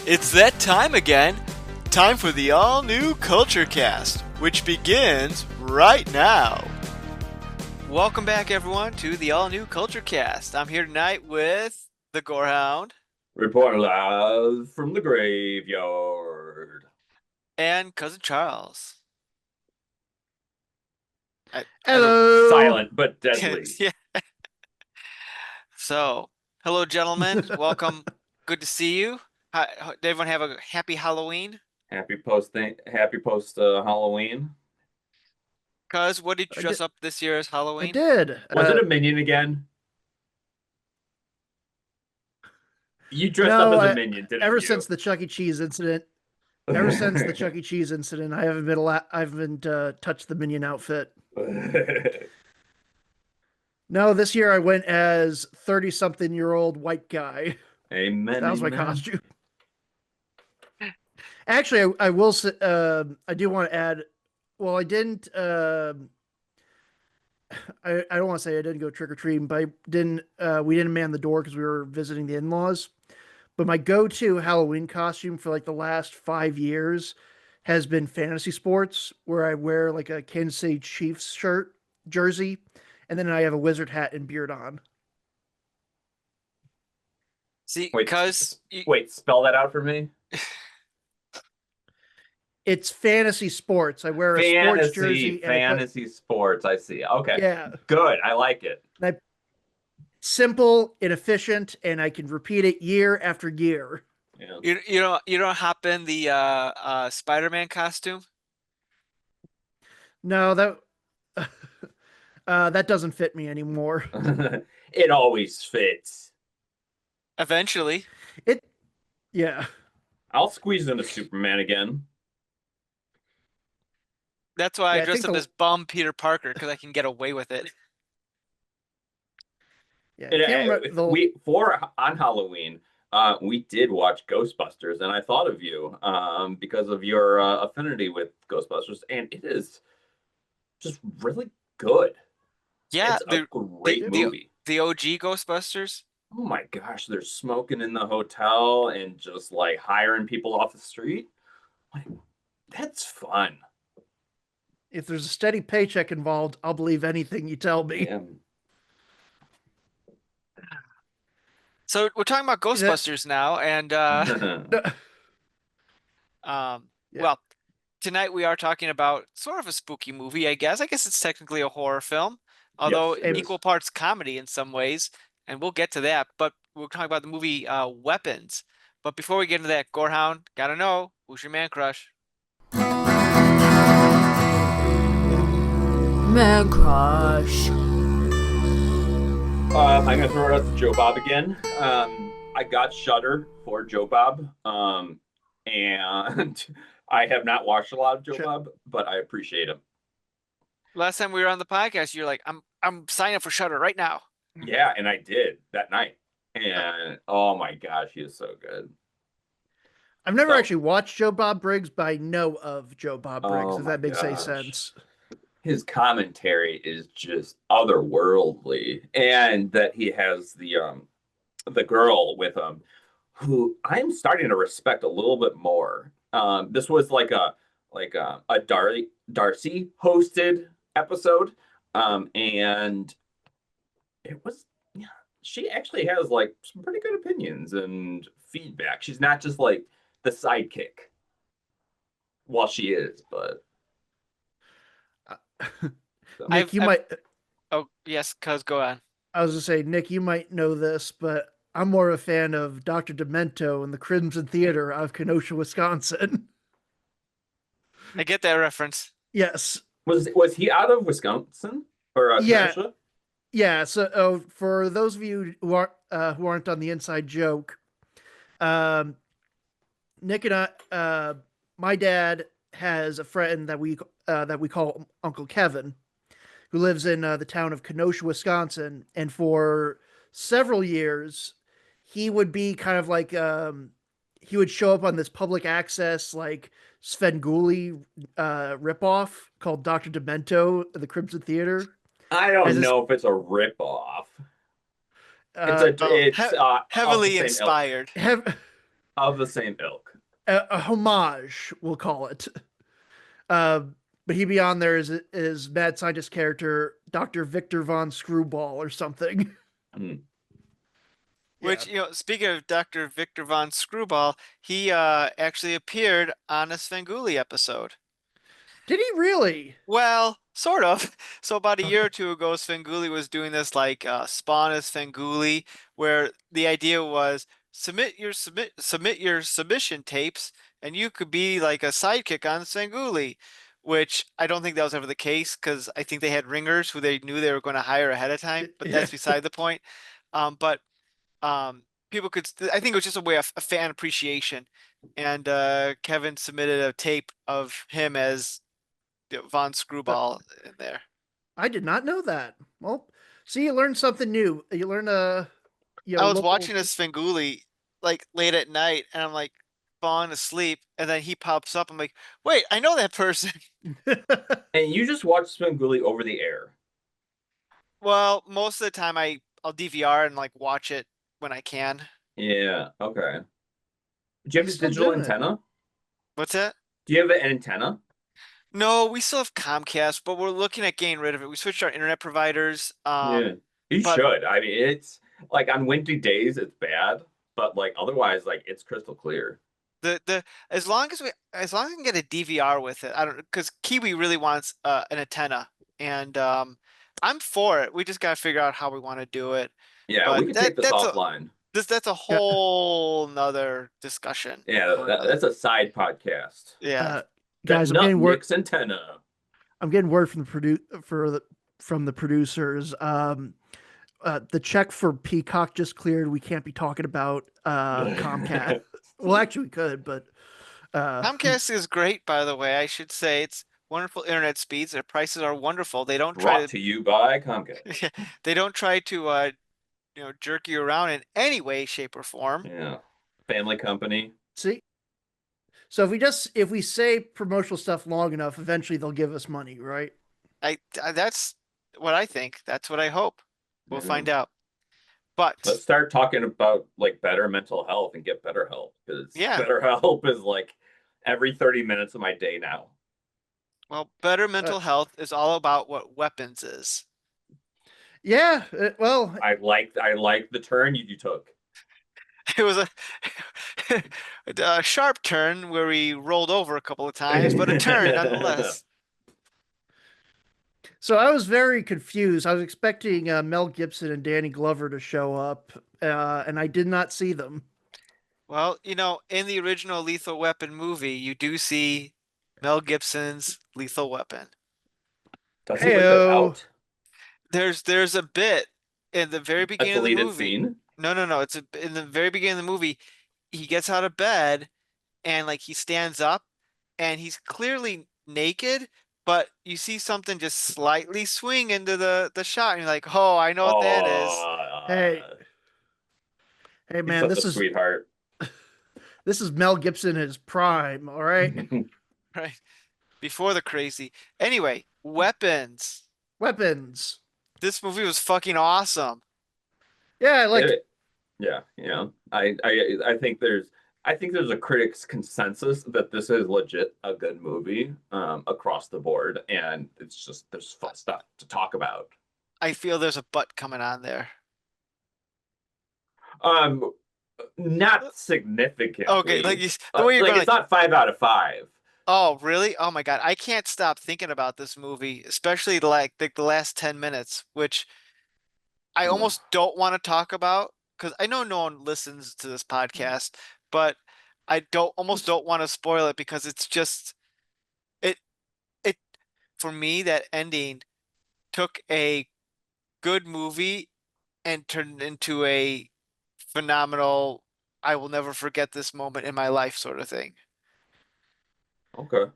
It's that time again. Time for the all-new Culture Cast, which begins right now. Welcome back, everyone, to the all-new Culture Cast. I'm here tonight with the Gorehound. Reporting live from the graveyard. And Cousin Charles. Hello. Silent but deadly. Yeah. So, hello, gentlemen. Welcome. Good to see you. Did everyone have a happy Halloween? Happy post Halloween. Cuz, what did you dress up this year as Halloween? I did. Was it a minion again? You dressed No, up as a minion, didn't ever you? since the Chuck E. Cheese incident. Ever since the Chuck E. Cheese incident, I haven't touched the minion outfit. No, this year I went as 30-something-year-old white guy. Amen. That was my costume. Actually, I will say, I do want to add. Well, I didn't. I don't want to say I didn't go trick or treating, but I didn't. We didn't man the door because we were visiting the in-laws. But my go-to Halloween costume for like the last 5 years has been fantasy sports, where I wear like a Kansas City Chiefs jersey, and then I have a wizard hat and beard on. See, wait, spell that out for me. It's fantasy sports. I wear a sports jersey. Fantasy sports. I see. Okay. Yeah. Good. I like it. Simple and efficient, and I can repeat it year after year. Yeah. You don't hop in the Spider-Man costume? No, that doesn't fit me anymore. It always fits. Eventually. Yeah. I'll squeeze into Superman again. That's why I dressed up as bum Peter Parker, because I can get away with it. Yeah, on Halloween, we did watch Ghostbusters, and I thought of you because of your affinity with Ghostbusters, and it is just really good. Yeah, it's a great movie. The OG Ghostbusters. Oh my gosh, they're smoking in the hotel and just like hiring people off the street. Like, that's fun. If there's a steady paycheck involved, I'll believe anything you tell me. Yeah. So we're talking about Ghostbusters now, and well, tonight we are talking about sort of a spooky movie, I guess. I guess it's technically a horror film, although equal parts comedy in some ways, and we'll get to that. But we're talking about the movie Weapons. But before we get into that, Gorehound, gotta know, who's your man crush? Man crush. I'm gonna throw it out to Joe Bob again. I got Shudder for Joe Bob, and I have not watched a lot of Joe Bob, but I appreciate him. Last time we were on the podcast, you're like, I'm signing up for Shudder right now. Yeah, and I did that night, and oh my gosh, he is so good. I've never actually watched Joe Bob Briggs, but I know of Joe Bob Briggs, if that makes any sense. His commentary is just otherworldly, and that he has the girl with him, who I'm starting to respect a little bit more. This was like a Darcy hosted episode, and it was she actually has like some pretty good opinions and feedback. She's not just like the sidekick. Well, she is, but. Nick, you might. Oh yes, cuz go on. I was gonna say, Nick, you might know this, but I'm more of a fan of Dr. Demento in the Crimson Theater out of Kenosha, Wisconsin. I get that reference. Yes. Was he out of Wisconsin or Kenosha? Yeah. So for those of you who aren't on the inside joke, Nick and I, my dad has a friend that we call Uncle Kevin, who lives in the town of Kenosha, Wisconsin, and for several years, he would be kind of like he would show up on this public access like Svengoolie ripoff called Dr. Demento at the Crimson Theater. I don't know if it's a ripoff. It's heavily inspired. of the same ilk. A homage, we'll call it. Uh, but he'd be on there as mad scientist character, Dr. Victor von Screwball or something. Mm. Which, speaking of Dr. Victor von Screwball, he actually appeared on a Svengoolie episode. Did he really? Well, sort of. So about a year or two ago, Svengoolie was doing this like Spawn as Svengoolie, where the idea was submit your submission tapes, and you could be like a sidekick on Svengoolie, which I don't think that was ever the case because I think they had ringers who they knew they were going to hire ahead of time, but Yeah. that's beside the point. But people could, I think it was just a way of a fan appreciation, and Kevin submitted a tape of him as Von Uh, Screwball in there. I did not know that. Well, see, you learn something new. You learn I was local. watching a Svengoolie like late at night, and I'm like falling asleep, and then he pops up. I'm like, wait, I know that person. And you just watch Svengoolie over the air. Well, most of the time I'll DVR and like watch it when I can. Yeah. Okay. Do you have He's a still digital doing it. antenna? What's that? Do you have an antenna? No, we still have Comcast, but we're looking at getting rid of it. We switched our internet providers. Yeah. You But should. I mean, it's like on windy days, it's bad, but like otherwise, like it's crystal clear. the as long as I can get a DVR with it, I don't because Kiwi really wants an antenna, and I'm for it. We just gotta figure out how we want to do it. Yeah, we But can take this offline. that's a Yeah. whole nother discussion. Yeah, for that's a side podcast. yeah. Guys, That Nut Nick's antenna. I'm getting word from from the producers. The check for Peacock just cleared. We can't be talking about Comcast. Well, actually, we could, but Comcast is great, by the way. I should say it's wonderful internet speeds. Their prices are wonderful. They don't try Brought to you by Comcast. they don't try to jerk you around in any way, shape, or form. Yeah, family company. see. So if we say promotional stuff long enough, eventually they'll give us money, right? I that's what I think. That's what I hope. We'll Yeah. find out. But Let's start talking about like better mental health and get better help because Yeah. better help is like every 30 minutes of my day now. well, better mental health is all about what weapons is. Yeah. Well, I like the turn you took. It was a sharp turn where we rolled over a couple of times, but a turn nonetheless. so I was very confused. I was expecting Mel Gibson and Danny Glover to show up, and I did not see them. Well, in the original Lethal Weapon movie, you do see Mel Gibson's Lethal Weapon. Does he whip it out? There's a bit in the very A beginning of the deleted movie. scene? No. It's in the very beginning of the movie. He gets out of bed and like he stands up and he's clearly naked, but you see something just slightly swing into the shot, and you're like, oh, I know what that is. Hey, He's man, such a sweetheart. This is Mel Gibson in his prime. All right, Right. Before the crazy. Anyway, weapons. weapons. This movie was fucking awesome. Yeah, like Yeah, I think there's a critics consensus that this is legit a good movie across the board, and it's just there's fun stuff to talk about. I feel there's a butt coming on there. Not significantly. Okay, like the way you're like going, it's not 5 out of 5. oh, really? Oh my God. I can't stop thinking about this movie, especially like the last 10 minutes, which I almost don't want to talk about because I know no one listens to this podcast, but I almost don't want to spoil it because it's just it it for me that ending took a good movie and turned it into a phenomenal I will never forget this moment in my life sort of thing. Okay.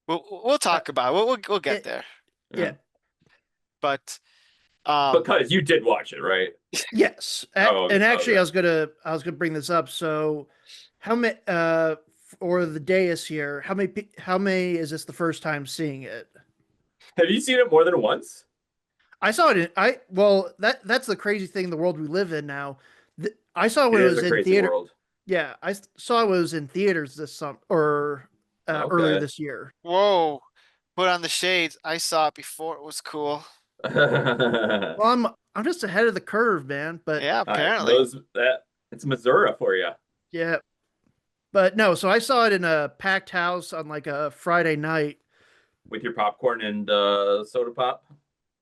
We'll talk about it. We'll get there. yeah. But Because you did watch it, right? Yes. Oh, And actually, okay. I was gonna bring this up. So, how many for the dais here? How many is this the first time seeing it? Have you seen it more than once? I saw it. Well, that's the crazy thing. The world we live in now. I saw it when It it is was a in crazy theater. world. Yeah, saw it was in theaters this summer or earlier Okay. this year. Whoa. Put on the shades. I saw it before it was cool. Well, I'm just ahead of the curve, man. But Yeah, All right, apparently. those that it's Missouri for you yeah, but no. So I saw it in a packed house on like a Friday night. with your popcorn and soda pop.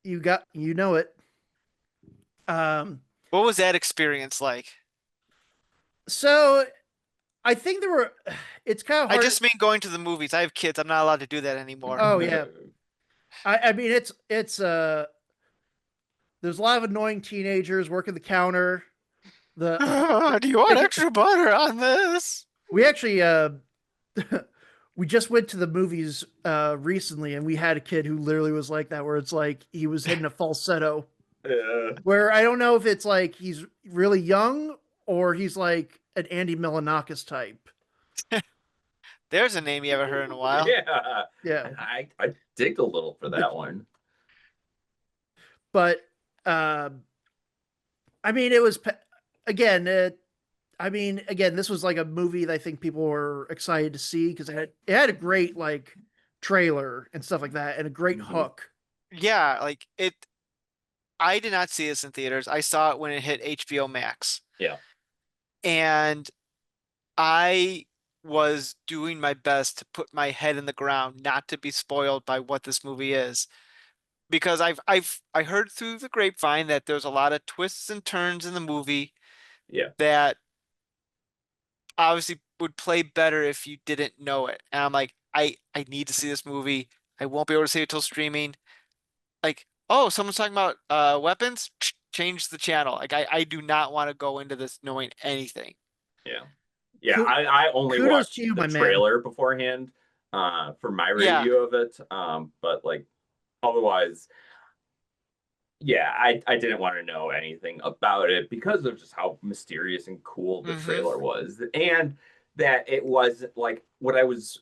You know it. Um, What was that experience like? so I think there were. It's kind of I hard. just mean going to the movies. I have kids. I'm not allowed to do that anymore. Oh yeah. I mean it's there's a lot of annoying teenagers working the counter. The Do you want extra butter on this? we actually we just went to the movies recently and we had a kid who literally was like that where it's like he was hitting a falsetto Yeah. where I don't know if it's like he's really young or he's like an Andy Milonakis type. There's a name you haven't heard in a while. Yeah. Yeah. I dig a little for that one. But I mean it was again I mean, again, this was like a movie that I think people were excited to see because it had a great like trailer and stuff like that, and a great hook. Yeah, like it. I did not see this in theaters. I saw it when it hit HBO Max. Yeah. And I was doing my best to put my head in the ground, not to be spoiled by what this movie is. Because I heard through the grapevine that there's a lot of twists and turns in the movie Yeah. that obviously would play better if you didn't know it. And I'm like, I need to see this movie. I won't be able to see it till streaming. Like, oh, someone's talking about weapons, change the channel. Like I do not want to go into this knowing anything. Yeah. Yeah, I only Kudos to watched you, the my man. trailer beforehand for my Yeah. review of it. But like otherwise, yeah, I didn't want to know anything about it because of just how mysterious and cool the Hmm. trailer was. And that it wasn't like what I was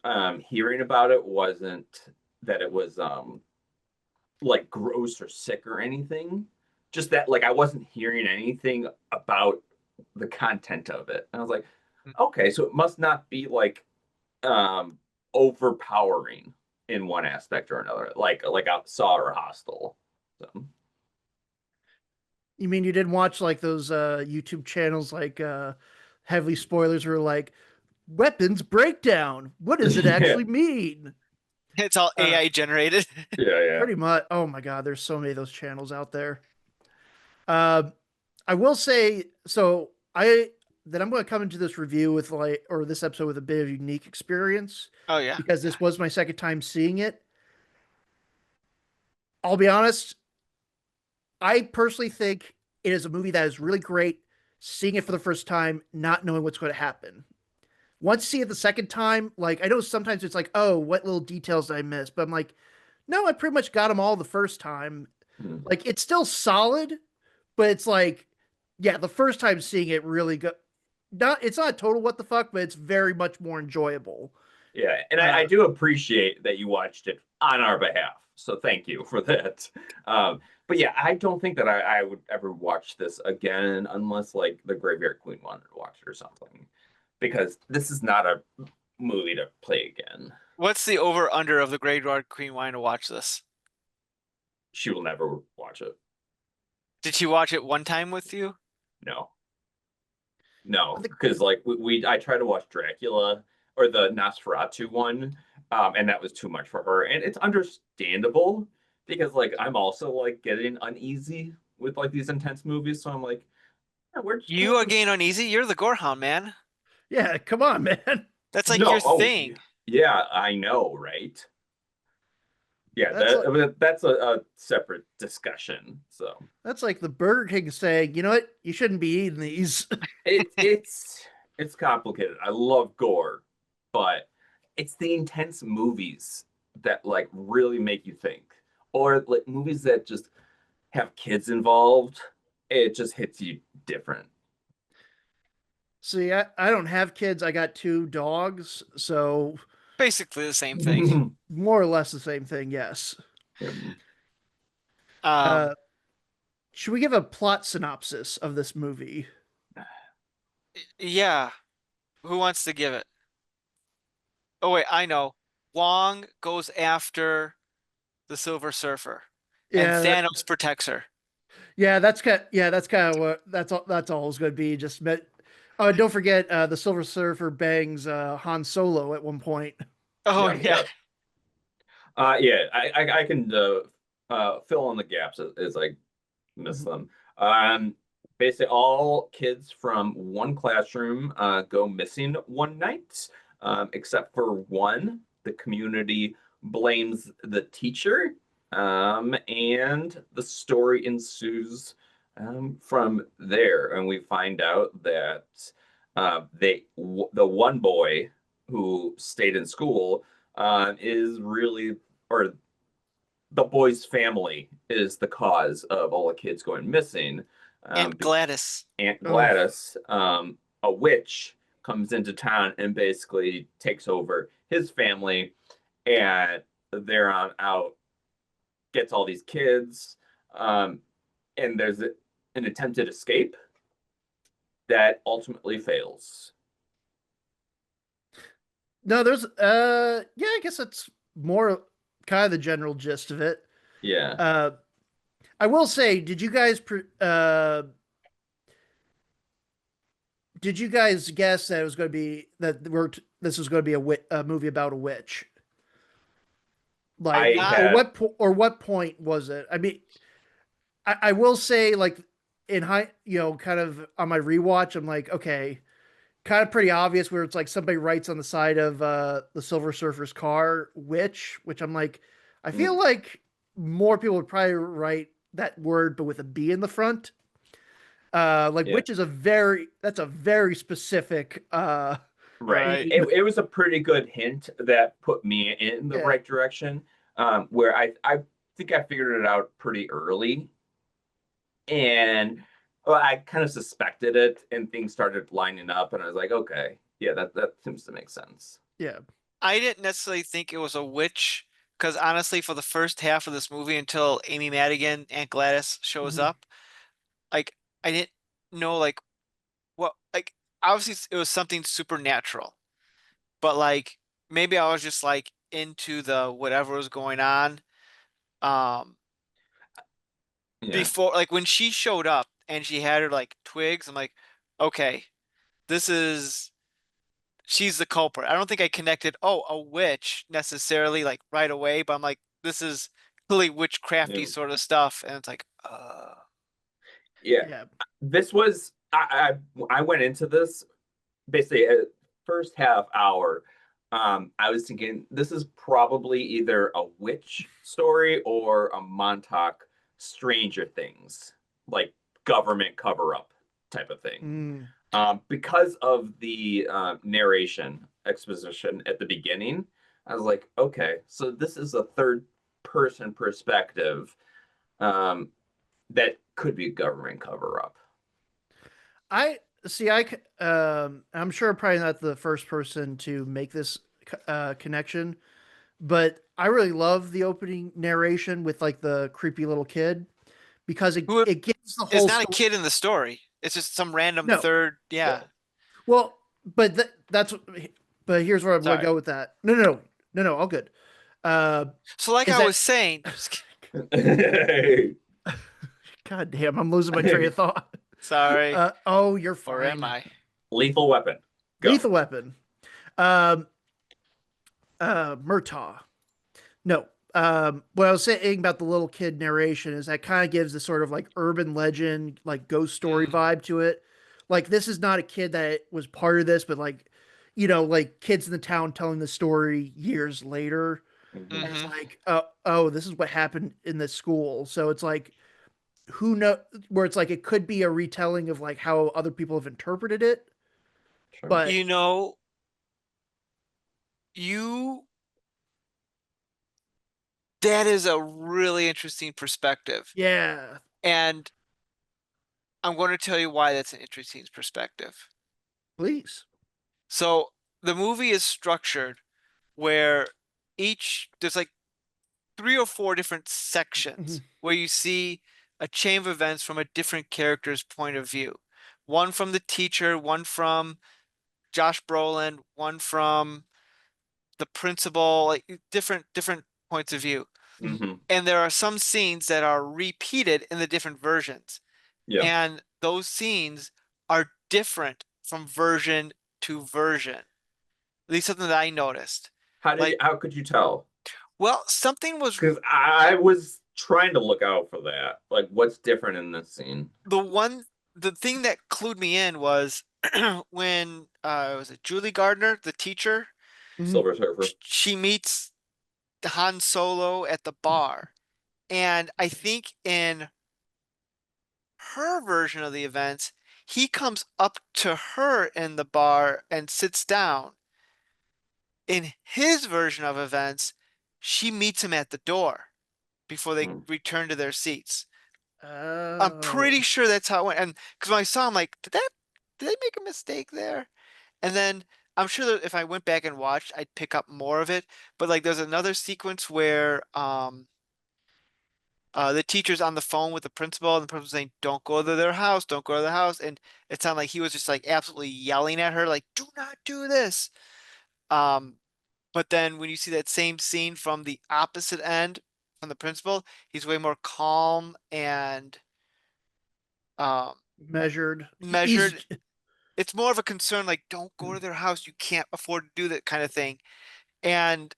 hearing about it wasn't that it was like gross or sick or anything. Just that like I wasn't hearing anything about the content of it. And I was like, okay, so it must not be like um overpowering in one aspect or another, like a Saw or Hostel. So You mean you didn't watch like those YouTube channels like heavily spoilers were like weapons breakdown? What does it yeah, actually mean? It's all Uh, AI generated. yeah. Pretty much. Oh my god, there's so many of those channels out there. Uh, I will say so. I'm going to come into this review with like or this episode with a bit of unique experience Oh yeah. because this was my second time seeing it. I'll be honest. I personally think it is a movie that is really great. Seeing it for the first time, not knowing what's going to happen. Once you see it the second time, like I know sometimes it's like, oh, what little details did I miss? But I'm like, no, I pretty much got them all the first time. Mhm. Like it's still solid, but it's like, yeah, the first time seeing it really good. Not it's not a total what the fuck, but it's very much more enjoyable. Yeah, and I Uh, do appreciate that you watched it on our behalf. So thank you for that. But yeah, I don't think that I would ever watch this again unless like the Graveyard Queen wanted to watch it or something. Because this is not a movie to play again. What's the over under of the Graveyard Queen wanting to watch this? She will never watch it. Did she watch it one time with you? No. No, the, because like I tried to watch Dracula or the Nosferatu one, and that was too much for her. And it's understandable because like I'm also like getting uneasy with like these intense movies, so I'm like, "Yeah, we're just You are gonna... getting uneasy. You're the Gorehound, man. yeah, come on, man. That's like your No, oh thing. yeah, I know, right? Yeah, That's like that's a separate discussion. So that's like the Burger King saying, you know what, you shouldn't be eating these. it's complicated. I love gore, but it's the intense movies that like really make you think, or like movies that just have kids involved. It just hits you different. See, I don't have kids. I got two dogs, so Basically the same thing. more or less the same thing. Yes. Um, Uh, should we give a plot synopsis of this movie? yeah. Who wants to give it? Oh wait, I know. Wong goes after the Silver Surfer, and Yeah, Thanos protects her. that's kind of what that's all it's going to be. Just met. Oh, don't forget, the Silver Surfer bangs Han Solo at one point. Oh Yeah, yeah. yeah. Yeah, I can fill in the gaps as I miss Mhm. them. Basically, all kids from one classroom go missing one night, except for one. The community blames the teacher, and the story ensues from there. And we find out that the one boy who stayed in school is really, or the boy's family is the cause of all the kids going missing. And Gladys. Aunt Oh, Gladys, a witch, comes into town and basically takes over his family, and there on out gets all these kids, um, and there's an attempted escape that ultimately fails. no, there's yeah, I guess that's more kind of the general gist of it. Yeah, Uh, I will say, did you guys guess that it was going to be this was going to be a movie about a witch? Like, I Not had. or what point was it? I mean, I will say, like, in high, kind of on my rewatch, I'm like, okay, kind of pretty obvious where it's like somebody writes on the side of the Silver Surfer's car, which I'm like, I feel Mm, like more people would probably write that word, but with a B in the front. Like, yeah. which is that's a very specific Right. right. name. It was a pretty good hint that put me in the Yeah. right direction. Where I think I figured it out pretty early, and well, I kind of suspected it, and things started lining up, and I was like, okay, yeah, that seems to make sense. Yeah. I didn't necessarily think it was a witch because honestly, for the first half of this movie, until Amy Madigan and Gladys shows Mhm. up, like I didn't know like obviously it was something supernatural, but like maybe I was just like into the whatever was going on. Um, Yeah, before like when she showed up and she had her like twigs, I'm like, okay, this is she's the culprit. I don't think I connected, oh, a witch necessarily like right away, but I'm like, this is clearly witchcrafty yeah, sort of stuff. And it's like, yeah. Yeah. This was I went into this basically first half hour. I was thinking this is probably either a witch story or a Montauk Stranger Things, like government cover up type of thing. Mm. Because of the narration exposition at the beginning, I was like, okay, so this is a third person perspective um, that could be a government cover up. I see. I'm sure I'm probably not the first person to make this connection, but I really love the opening narration with like the creepy little kid because who it gives the is whole not a story. kid in the story. It's just some random No, third, Yeah, yeah. well, but that's but here's where I'm going to Sorry. go with that. No, all good. Uh, So like is I that was saying, God damn? I'm losing my train of thought. sorry, Oh, you're or am fine. I? Lethal Weapon. Go. Lethal Weapon. Um, Murtaugh. No. What I was saying about the little kid narration is that kind of gives a sort of like urban legend, like ghost story Mm, vibe to it. Like this is not a kid that was part of this, but like, like kids in the town telling the story years later. And it's Mhm. mm-hmm. like, oh, this is what happened in this school. So it's like, who know where it's like it could be a retelling of like how other people have interpreted it. Sure. But You know, you that is a really interesting perspective. yeah, And I'm going to tell you why that's an interesting perspective. please. So the movie is structured where there's like three or four different sections Mhm. where you see a chain of events from a different character's point of view. One from the teacher, one from Josh Brolin, one from the principal, like different points of view. Mm-hmm. And there are some scenes that are repeated in the different versions. Yeah. And those scenes are different from version to version. At least something that I noticed. Like, How could you tell? well, something was Because I was trying to look out for that. Like, what's different in this scene? the thing that clued me in was when was it Julie Gardner, the teacher, Mhm. Silver Surfer. she meets Han Solo at the bar. And I think in her version of the events, he comes up to her in the bar and sits down. In his version of events, she meets him at the door before they Hmm. return to their seats. I'm Oh, pretty sure that's how it went. And because when I saw him, like, did they make a mistake there? And then I'm sure that if I went back and watched, I'd pick up more of it. But like, there's another sequence where the teacher's on the phone with the principal, and the principal's saying, "Don't go to their house, don't go to their house," and it sounded like he was just like absolutely yelling at her, like, "Do not do this." Um, but then when you see that same scene from the opposite end from the principal, he's way more calm and um measured. He's measured. It's more of a concern, like, don't go to their house, you can't afford to do that kind of thing. And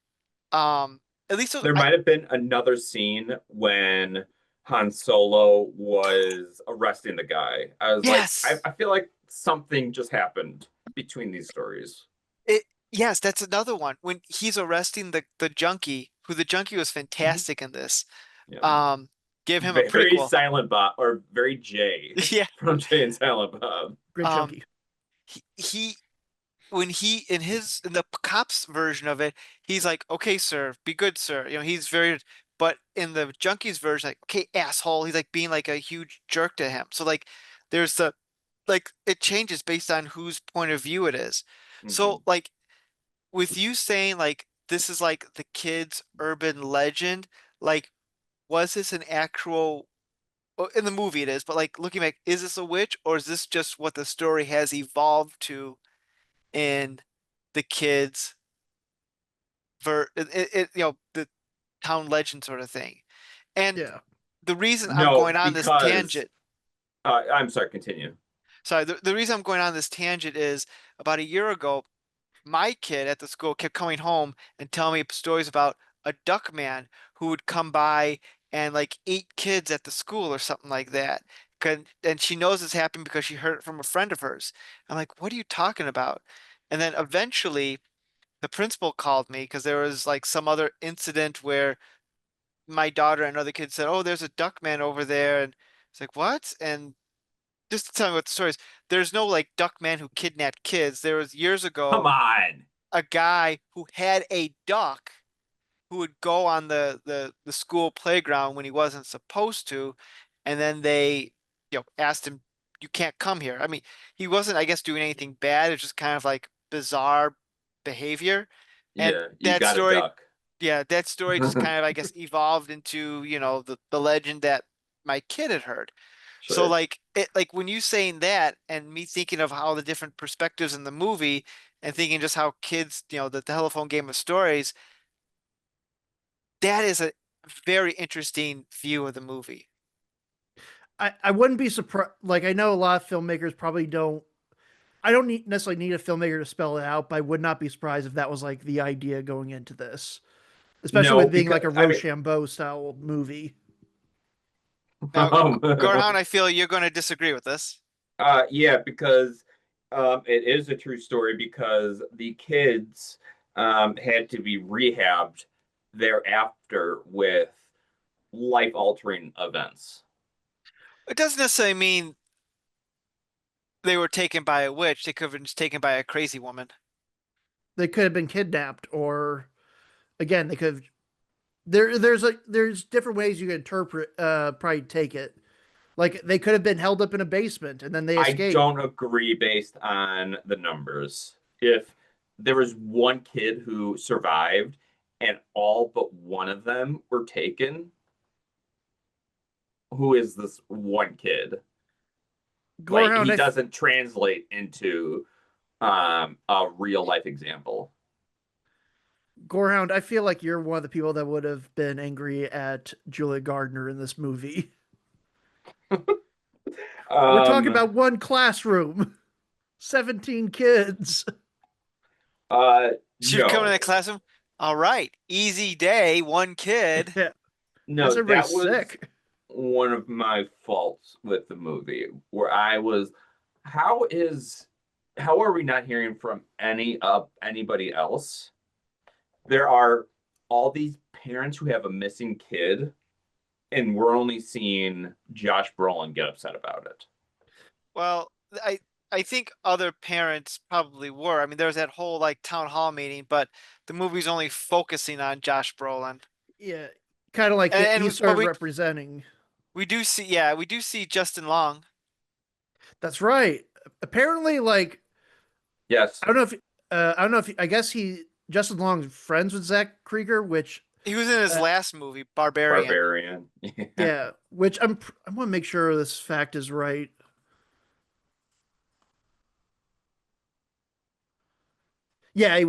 um, at least There I might have been another scene when Han Solo was arresting the guy. I was like, yes. I feel like something just happened between these stories. It yes, that's another one. When he's arresting the junkie, who the junkie was Mhm. fantastic in this. Yeah. Um, give him a Very prequel. Silent Bob, or very Jay Yeah. from Jay and Silent Bob. Great Um, chunky. he when he in the cops version of it, he's like, "Okay, sir, be good, sir." You know, he's very. But in the junkies version, like, "Okay, asshole," he's like being like a huge jerk to him. So like, there's the like it changes based on whose point of view it is. So Hmm. like with you saying like this is like the kid's urban legend, like was this an actual well, in the movie it is, but like looking back, is this a witch or is this just what the story has evolved to in the kids the town legend sort of thing? And Yeah. the reason I'm No, going on this because tangent, I'm sorry, continue. sorry, the reason I'm going on this tangent is about a year ago, my kid at the school kept coming home and telling me stories about a duck man who would come by and like eat kids at the school or something like that. And she knows this happened because she heard it from a friend of hers. I'm like, what are you talking about? And then eventually the principal called me because there was like some other incident where my daughter and other kids said, "Oh, there's a duck man over there." And it's like, what? And just to tell you what the story is, there's no like duck man who kidnapped kids. There was years Come ago on. a guy who had a duck who would go on the school playground when he wasn't supposed to, and then they, asked him, "You can't come here." I mean, he wasn't, I guess, doing anything bad. It's just kind of like bizarre behavior. And Yeah, you got a duck. that story just kind of, I guess, evolved into, the legend that my kid had heard. So Sure. like like when you saying that and me thinking of how the different perspectives in the movie and thinking just how kids, the telephone game of stories, that is a very interesting view of the movie. I wouldn't be surprised. Like, I know a lot of filmmakers probably don't. I don't necessarily need a filmmaker to spell it out, but I would not be surprised if that was like the idea going into this, especially No, with being because like a I mean, Rochambeau style movie. Now, Gorehound, I feel you're going to disagree with this. yeah, because it is a true story because the kids had to be rehabbed thereafter with life-altering events. It doesn't necessarily mean they were taken by a witch. They could have been just taken by a crazy woman. They could have been kidnapped, or again, they could have. There's different ways you can interpret, probably take it. Like they could have been held up in a basement and then they I escaped. don't agree based on the numbers. If there was one kid who survived and all but one of them were taken, who is this one kid? Like Gorehound, he doesn't translate into a real life example. Gorehound, I feel like you're one of the people that would have been angry at Julia Gardner in this movie. We're talking Um, about one classroom, 17 kids. She'd come in no, the classroom. All right, easy day, one kid. Yeah, no, that's everybody that was sick. one of my faults with the movie, where I was, how is, how are we not hearing from anybody else? There are all these parents who have a missing kid, and we're only seeing Josh Brolin get upset about it. Well, I think other parents probably were. I mean, there was that whole like town hall meeting, but the movie's only focusing on Josh Brolin. Yeah, kind of like he's But sort of representing. we do see, yeah, we do see Justin Long. That's right. Apparently, like Yes, I don't know if I guess he Justin Long's friends with Zach Krieger, which He was in his uh, last movie, Barbarian. Barbarian. Yeah. yeah, which I want to make sure this fact is right. Yeah,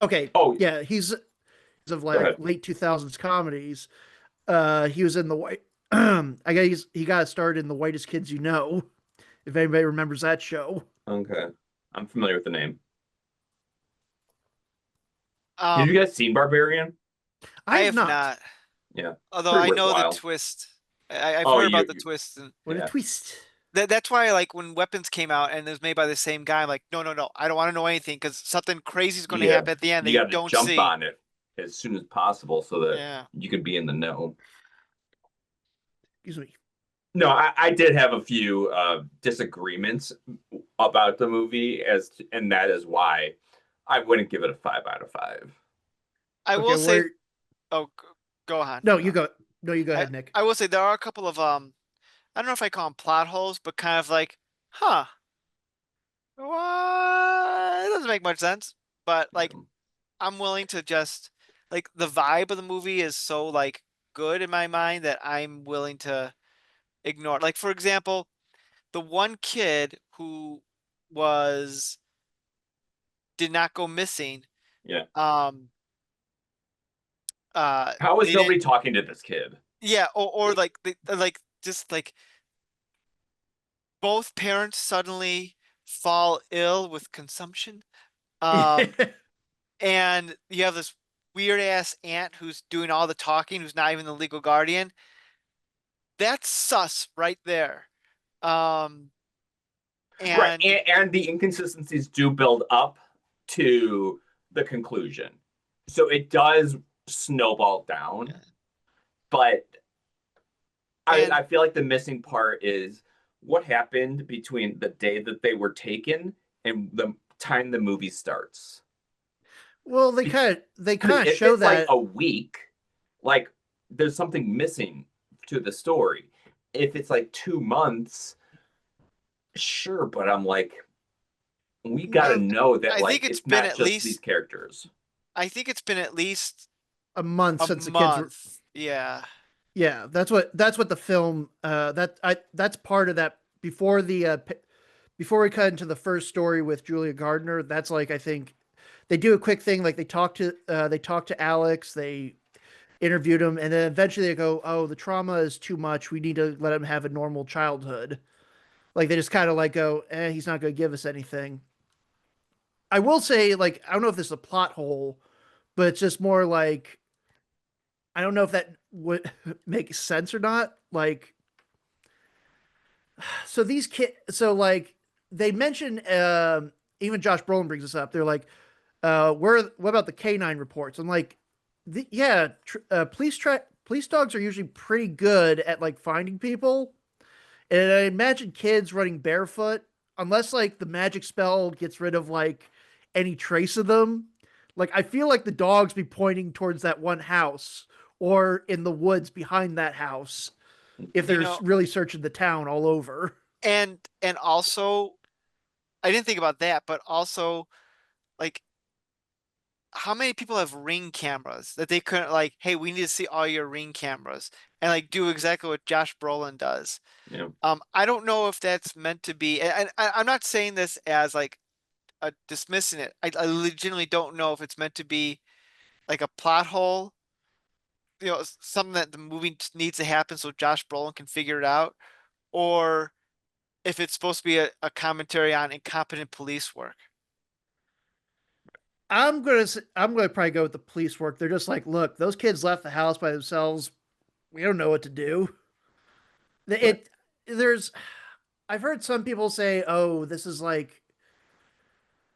okay. Oh, Yeah, he's of go like ahead. late 2000s comedies. He was in the white. I guess he got started in The Whitest Kids You Know. If anybody remembers that show. Okay, I'm familiar with the name. Have you Um, guys seen Barbarian? I I have have not. not, Yeah, although pretty I know the worthwhile. twist. I've Oh, heard about the twist, and What a yeah, twist! that's why like when Weapons came out and it was made by the same guy, I'm like, no, no, no, I don't want to know anything because something crazy is going to yeah. happen at the end that You you got to don't jump see. on it as soon as possible so that Yeah. you can be in the know. Excuse me. No, I did have a few disagreements about the movie, and that is why I wouldn't give it a 5 out of 5. I Okay, will say, where? oh, go on. No, you go. No, you go I ahead, Nick. I will say there are a couple of I don't know if I call them plot holes, but kind of like, huh, what? It doesn't make much sense. But like, I'm willing to just like the vibe of the movie is so like good in my mind that I'm willing to ignore. Like for example, the one kid who was did not go missing. Yeah. Um, How is they didn't. nobody talking to this kid? Yeah, or like like just like both parents suddenly fall ill with consumption. Um, and you have this weird ass aunt who's doing all the talking, who's not even the legal guardian. That's sus right there. Um, Right, and and the inconsistencies do build up to the conclusion, so it does snowball down. But I and feel like the missing part is what happened between the day that they were taken and the time the movie starts. Well, they Because kind of if show it's like that. a week, like there's something missing to the story. If it's like 2 months, sure, but I'm like, we got to uh, know that I think like it's it's been not at just these least characters. I think it's been at least A month a since the kids were. month. Yeah. Yeah, that's what the film. That's part of that before before we cut into the first story with Julia Gardner. That's like I think they do a quick thing like they talk to Alex, they interviewed him, and then eventually they go, "Oh, the trauma is too much. We need to let him have a normal childhood." Like they just kind of like go, he's not going to give us anything. I will say, like, I don't know if this is a plot hole, but it's just more like I don't know if that would make sense or not. Like, so these kids, so like they mention, even Josh Brolin brings this up. They're like, what about the canine reports? I'm like, yeah, police dogs are usually pretty good at like finding people. And I imagine kids running barefoot, unless like the magic spell gets rid of like any trace of them. Like I feel like the dogs be pointing towards that one house or in the woods behind that house if You they're know, really searching the town all over. and also I didn't think about that, but also like how many people have Ring cameras that they couldn't like, hey, we need to see all your Ring cameras and like do exactly what Josh Brolin does. Yeah. I don't know if that's meant to be, and I'm not saying this as like dismissing it. I legitimately don't know if it's meant to be like a plot hole, something that the movie needs to happen so Josh Brolin can figure it out, or if it's supposed to be a commentary on incompetent police work. I'm gonna probably go with the police work. They're just like, look, those kids left the house by themselves. We don't know what to do. Right. It there's I've heard some people say, oh, this is like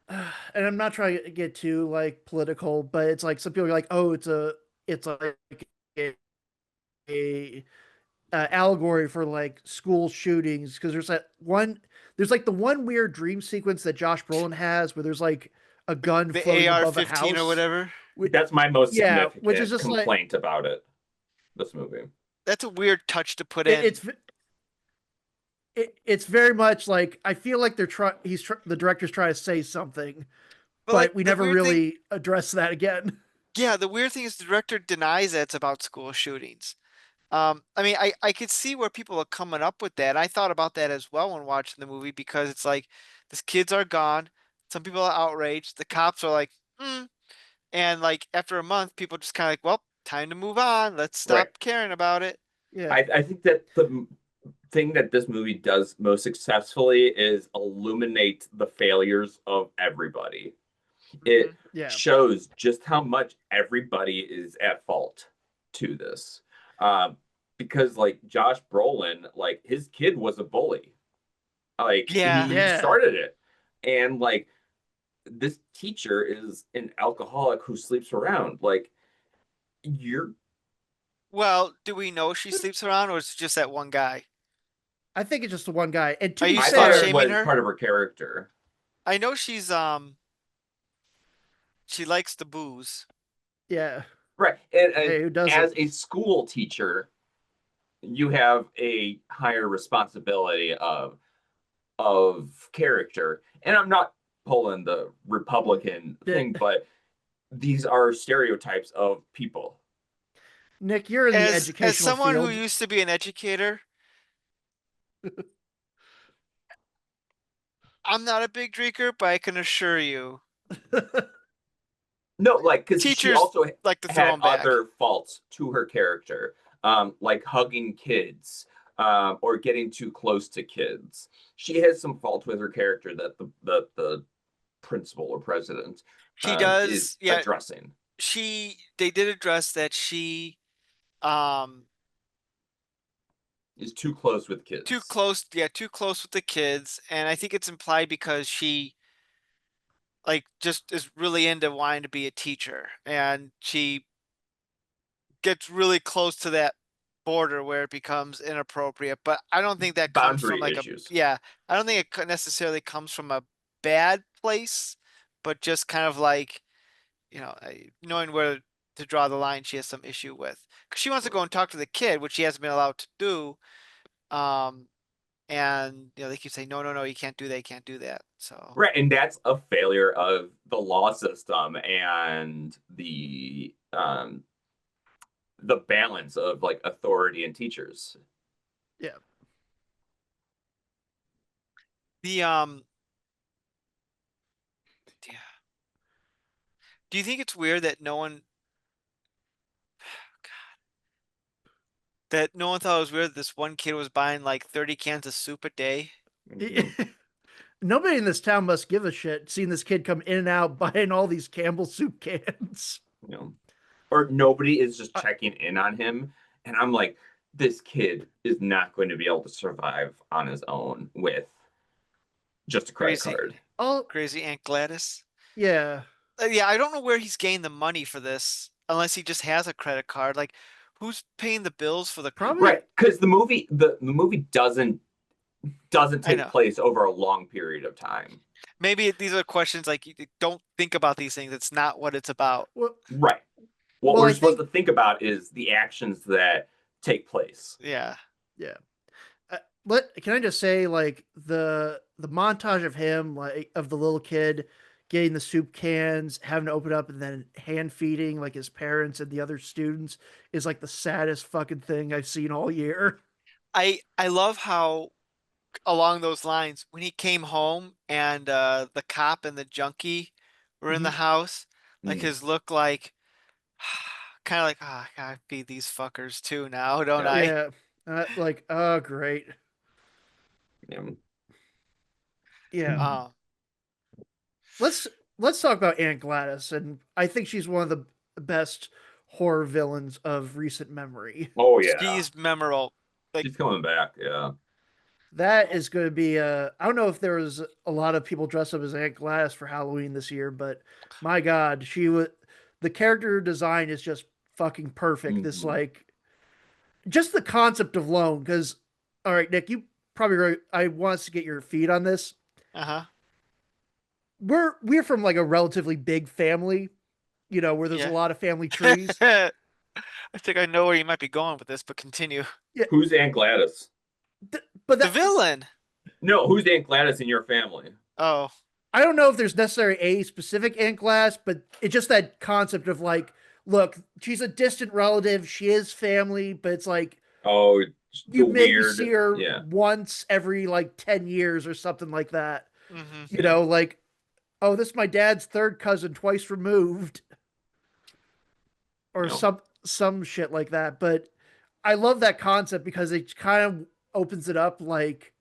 and I'm not trying to get too like political, but it's like some people are like, oh, it's like a, a allegory for like school shootings because there's like the one weird dream sequence that Josh Brolin has where there's like a gun The floating above a AR-15 or house. whatever. That's my most Yeah, which is significant just like complaint about this movie. That's a weird touch to put it, in. it's very much like I feel like the director's trying to say something, But like but we the never weird thing, really address that again. yeah, the weird thing is the director denies that it's about school shootings. I mean, I could see where people are coming up with that. I thought about that as well when watching the movie because it's like these kids are gone. Some people are outraged. The cops are like, hmm. And like after a month, people just kind of like, well, time to move on. Let's Right. stop caring about it. Yeah, I think that the thing that this movie does most successfully is illuminate the failures of everybody. It Mhm. yeah. shows just how much everybody is at fault to this. Um, because like Josh Brolin, like his kid was a bully. Like Yeah. he Yeah. started it. And like this teacher is an alcoholic who sleeps around. Like you're Well, do we know she sleeps around or is it just that one guy? I think it's just the one guy. And to Are be you I slut thought it fair, shaming was her? part of her character. I know she likes the booze. yeah. Right. And Hey, who doesn't? as a school teacher, you have a higher responsibility of character. And I'm not pulling the Republican thing, but these are stereotypes of people. Nick, you're in the As educational someone who field. used to be an educator, I'm not a big drinker, but I can assure you, No, like because she teachers also like to throw had them back. other faults to her character, like hugging kids, or getting too close to kids. She has some faults with her character that the principal or president She is does, yeah, addressing. they did address that um Is too close with too kids. close, yeah, too close with the kids, and I think it's implied because she like just is really into wanting to be a teacher, and she gets really close to that border where it becomes inappropriate. But I don't think that comes from Boundary like a issues. yeah, I don't think it necessarily comes from a bad place, but just kind of like knowing where to draw the line. She has some issue with because she wants to go and talk to the kid, which she hasn't been allowed to do. Um, and they keep saying, no, no, no, you can't do that, you can't do that. So Right, and that's a failure of the law system and the balance of like authority and teachers. Yeah. the yeah. Do you think it's weird that no one thought it was weird that this one kid was buying like 30 cans of soup a day? Nobody in this town must give a shit seeing this kid come in and out buying all these Campbell soup cans. You know, or nobody is just Uh, checking in on him. And I'm like, this kid is not going to be able to survive on his own with just a credit Crazy, card. oh, crazy Aunt Gladys. yeah. Yeah, I don't know where he's getting the money for this unless he just has a credit card. Like, who's paying the bills for the? Probably. Right, because the movie doesn't I take know. place over a long period of time. Maybe these are questions like you don't think about these things. It's not what it's about. Well, Right. What well, we're I supposed think to think about is the actions that take place. Yeah. yeah. Can I just say like the montage of him like of the little kid getting the soup cans, having to open up, and then hand feeding like his parents and the other students is like the saddest fucking thing I've seen all year. I love how along those lines when he came home and the cop and the junkie were in the Mhm. house, like Mm. his look like kind of like, oh, I gotta feed these fuckers too now, don't Yeah. I? Yeah, like oh great. Yeah. Yeah, Um, let's let's talk about Aunt Gladys, and I think she's one of the best horror villains of recent memory. Oh yeah. she's memorable. Like, She's coming back. Yeah. That is going to be I don't know if there was a lot of people dressed up as Aunt Gladys for Halloween this year, but my God, she was the character design is just fucking perfect. This Mhm. like just the concept of loan. Because all right, Nick, you probably I want us to get your feed on this. uh-huh. We're from like a relatively big family, where there's a Yeah. lot of family trees. I think I know where you might be going with this, but continue. Yeah, Who's Aunt Gladys? but The that villain. No, who's Aunt Gladys in your family? Oh, I don't know if there's necessarily a specific Aunt Glass, but it's just that concept of like, look, she's a distant relative, she is family, but it's like Oh, the you maybe weird. see her Yeah. once every like 10 years or something like that. mm-hmm. Like, oh, this is my dad's third cousin twice removed or No. some shit like that. But I love that concept because it kind of opens it up like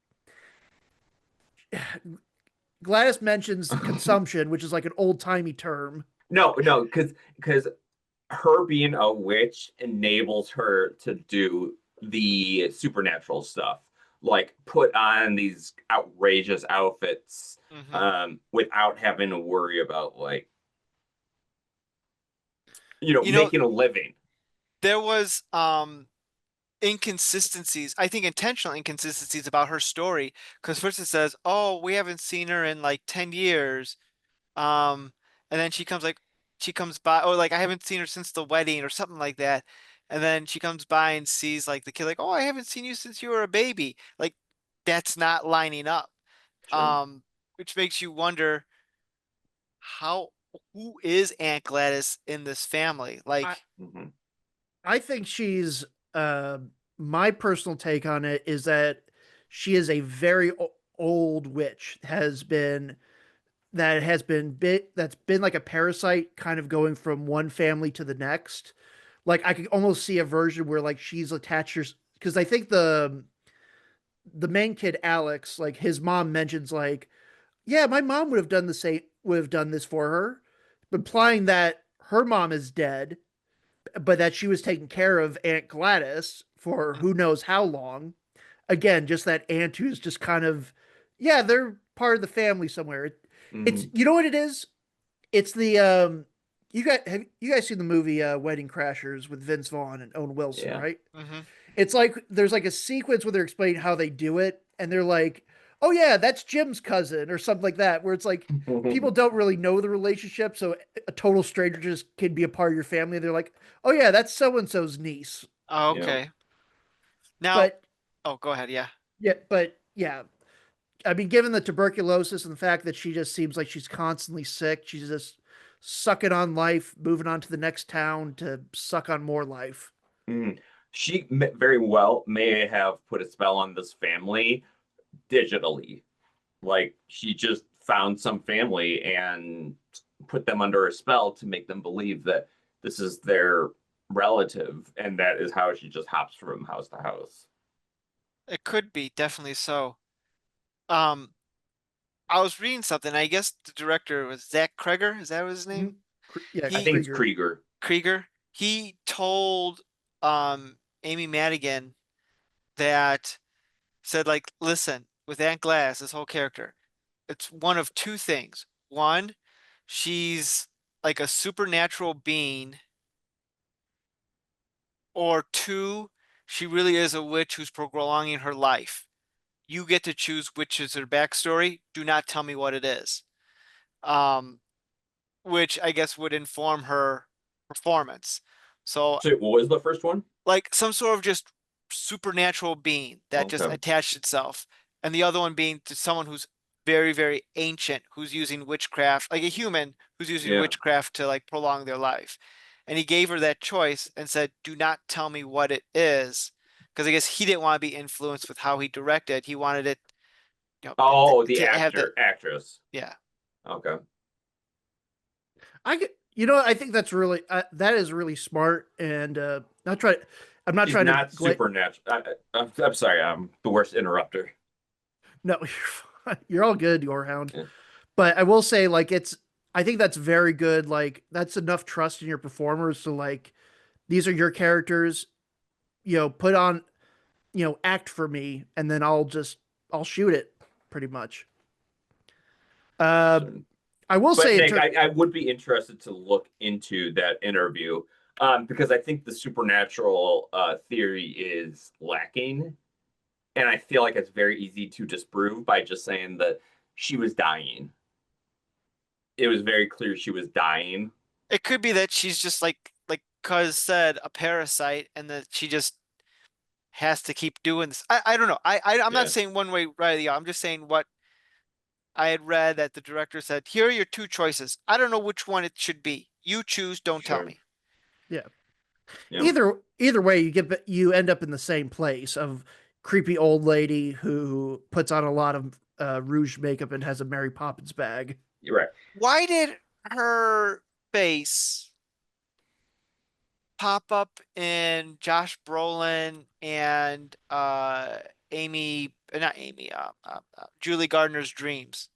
Gladys mentions consumption, which is like an old-timey term. No, because her being a witch enables her to do the supernatural stuff, like put on these outrageous outfits, Mm-hmm. without having to worry about like You know, making a living. there was inconsistencies, I think intentional inconsistencies about her story. Because first it says, "Oh, we haven't seen her in like 10 years." Um, and then she comes by, or like I haven't seen her since the wedding or something like that. And then she comes by and sees like the kid, like, "Oh, I haven't seen you since you were a baby." Like that's not lining up. Sure. Which makes you wonder how who is Aunt Gladys in this family? I Like, Hmm. I think she's uh my personal take on it is that she is a very old witch has been bit that's been like a parasite kind of going from one family to the next. Like I could almost see a version where like she's attached her because I think the main kid Alex, like his mom mentions like, yeah, my mom would have done this for her, implying that her mom is dead, but that she was taking care of Aunt Gladys for who knows how long. Again, just that aunt who's just kind of, yeah, they're part of the family somewhere. It's Hmm. you know what it is. It's the you guys seen the movie Wedding Crashers with Vince Vaughn and Owen Wilson, Yeah. right? mm-hmm. It's like there's like a sequence where they're explaining how they do it, and they're like, "Oh yeah, that's Jim's cousin" or something like that. Where it's like people don't really know the relationship, so a total stranger just can be a part of your family. They're like, "Oh yeah, that's so and so's niece." Yeah. Okay. Now, But oh, go ahead. Yeah. yeah, I mean, given the tuberculosis and the fact that she just seems like she's constantly sick, she's just sucking on life, moving on to the next town to suck on more life. Mm. She very well may have put a spell on this family digitally. Like she just found some family and put them under a spell to make them believe that this is their relative, and that is how she just hops from house to house. It could be, definitely so. Um, I was reading something. I guess the director was Zach Kreger. Is that his Mhm. name? Yeah, I He think it's Krieger. Krieger. Krieger. He told Amy Madigan that said like, listen, with Aunt Glass, this whole character, it's one of two things. One, she's like a supernatural being, or two, she really is a witch who's prolonging her life. You get to choose which is her backstory. Do not tell me what it is. Um, which I guess would inform her performance. So, So what was the first one? like some sort of just supernatural being that just Okay. attached itself, and the other one being to someone who's very, very ancient who's using witchcraft, like a human who's using Yeah. witchcraft to like prolong their life. And he gave her that choice and said, "Do not tell me what it is," because I guess he didn't want to be influenced with how he directed. He wanted it, Oh, the to have that. actress. Yeah. Okay. I get, I think that's really that is really smart, and not try. I'm not She's trying to not supernatural. I'm sorry. I'm the worst interrupter. No, you're fine. You're all good, Gorehound. Yeah. But I will say, like, I think that's very good. Like, that's enough trust in your performers to like, these are your characters. Put on, act for me, and then I'll shoot it, pretty much. Uh, So, I will but say, Nick, I would be interested to look into that interview because I think the supernatural theory is lacking. And I feel like it's very easy to disprove by just saying that she was dying. It was very clear she was dying. It could be that she's just like Cuz said, a parasite, and that she just has to keep doing this. I don't know. I'm not Yeah, saying one way right or the other. I'm just saying what I had read that the director said, here are your two choices. I don't know which one it should be. You choose, don't tell sure. me. yeah. Yeah, Either way, you end up in the same place of creepy old lady who puts on a lot of rouge makeup and has a Mary Poppins bag. you're right. Why did her face pop up in Josh Brolin and Amy, not Amy, Julie Gardner's dreams?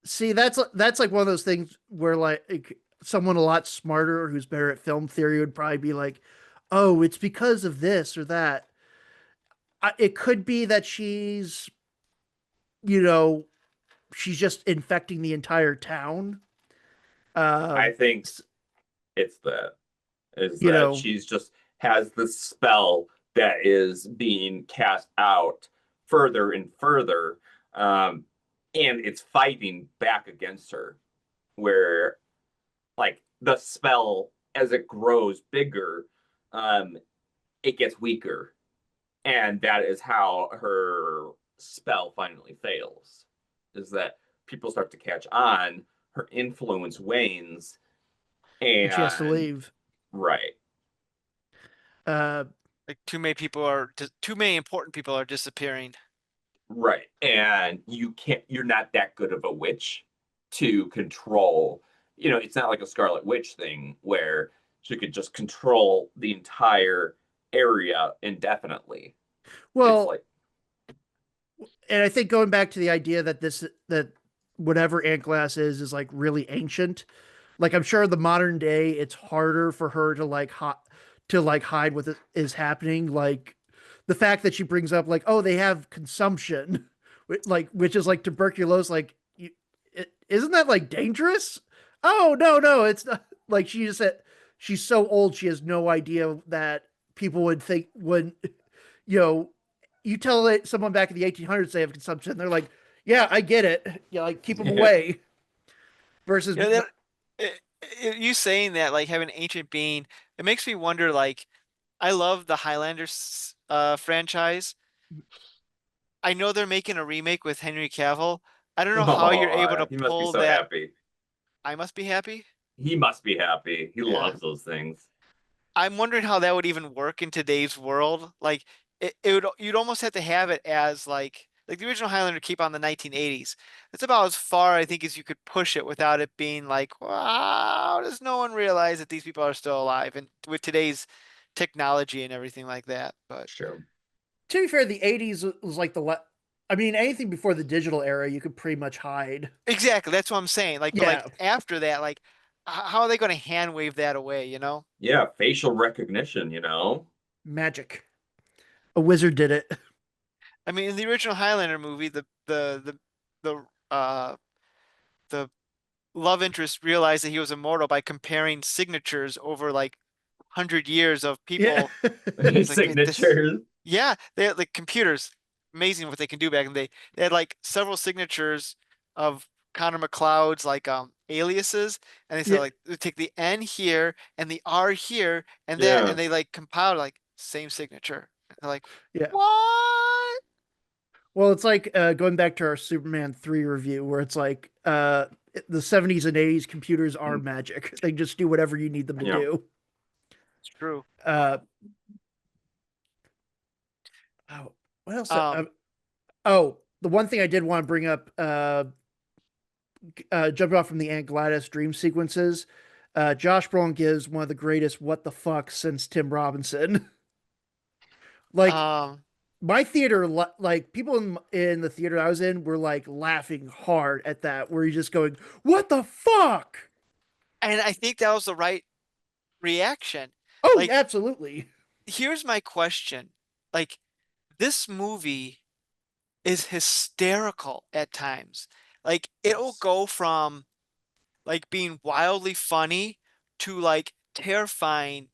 See, that's like one of those things where like someone a lot smarter who's better at film theory would probably be like, "Oh, it's because of this or that." It could be that you know, she's just infecting the entire town. I Um, think it's that is you that know, she's just has this spell that is being cast out further and further, um, and it's fighting back against her. Where like the spell as it grows bigger, um, it gets weaker, and that is how her spell finally fails. Is that people start to catch on, her influence wanes, and she has to and leave. right, Uh, Like too many important people are disappearing. right, and you're not that good of a witch to control. It's not like a Scarlet Witch thing where she could just control the entire area indefinitely. It's well, like, and I think going back to the idea that whatever Ant Glass is like really ancient. Like I'm sure the modern day, it's harder for her to like hide what is happening. Like the fact that she brings up like, oh, they have consumption, like which is like tuberculosis. Like, isn't that like dangerous? Oh no, it's not. Like she just said, she's so old, she has no idea that people would think when you know you tell someone back in the 1800s they have consumption, they're like, yeah, I get it. Like keep them yeah, away. Versus, You know, that, you saying that, like having an ancient being, it makes me wonder, like, I love the Highlanders franchise. I know they're making a remake with Henry Cavill. I don't know how you're able oh, to he must be pull so that. happy. I must be happy. He must be happy. He Yeah. loves those things. I'm wondering how that would even work in today's world. Like you'd almost have to have it as like the original Highlander keep on the 1980s. That's about as far I think as you could push it without it being like, wow, does no one realize that these people are still alive and with today's technology and everything like that. But Sure. to be fair, the 80s was like I mean, anything before the digital era, you could pretty much hide. exactly, that's what I'm saying. Like, but like Yeah, after that, like how are they going to hand wave that away, you know? Yeah, facial recognition. magic. A wizard did it. I mean, in the original Highlander movie, the the love interest realized that he was immortal by comparing signatures over like 100 years of Yeah. people. It's like this, Signatures. yeah, they had like computers, amazing what they can do back in the day. They had like several signatures of Connor McLeod's like aliases, and they said Yeah. like they take the N here and the R here and that, Yeah. and they like compiled like same signature. They're like, Yeah. what? Well, it's like going back to our Superman 3 review, where it's like the 70s and 80s computers are magic. They just do whatever you need them to Yeah. do. It's true. Uh, oh, what else? Um, Oh, the one thing I did want to bring up, jumping off from the Aunt Gladys dream sequences, Josh Brolin gives one of the greatest "what the fuck" since Tim Robinson. Like um, my theater, like people in the theater I was in were like laughing hard at that, where he's just going, "What the fuck." and I think that was the right reaction. Oh, Like, absolutely. here's my question. Like, this movie is hysterical at times. Like, it'll Yes. go from like being wildly funny to like terrifying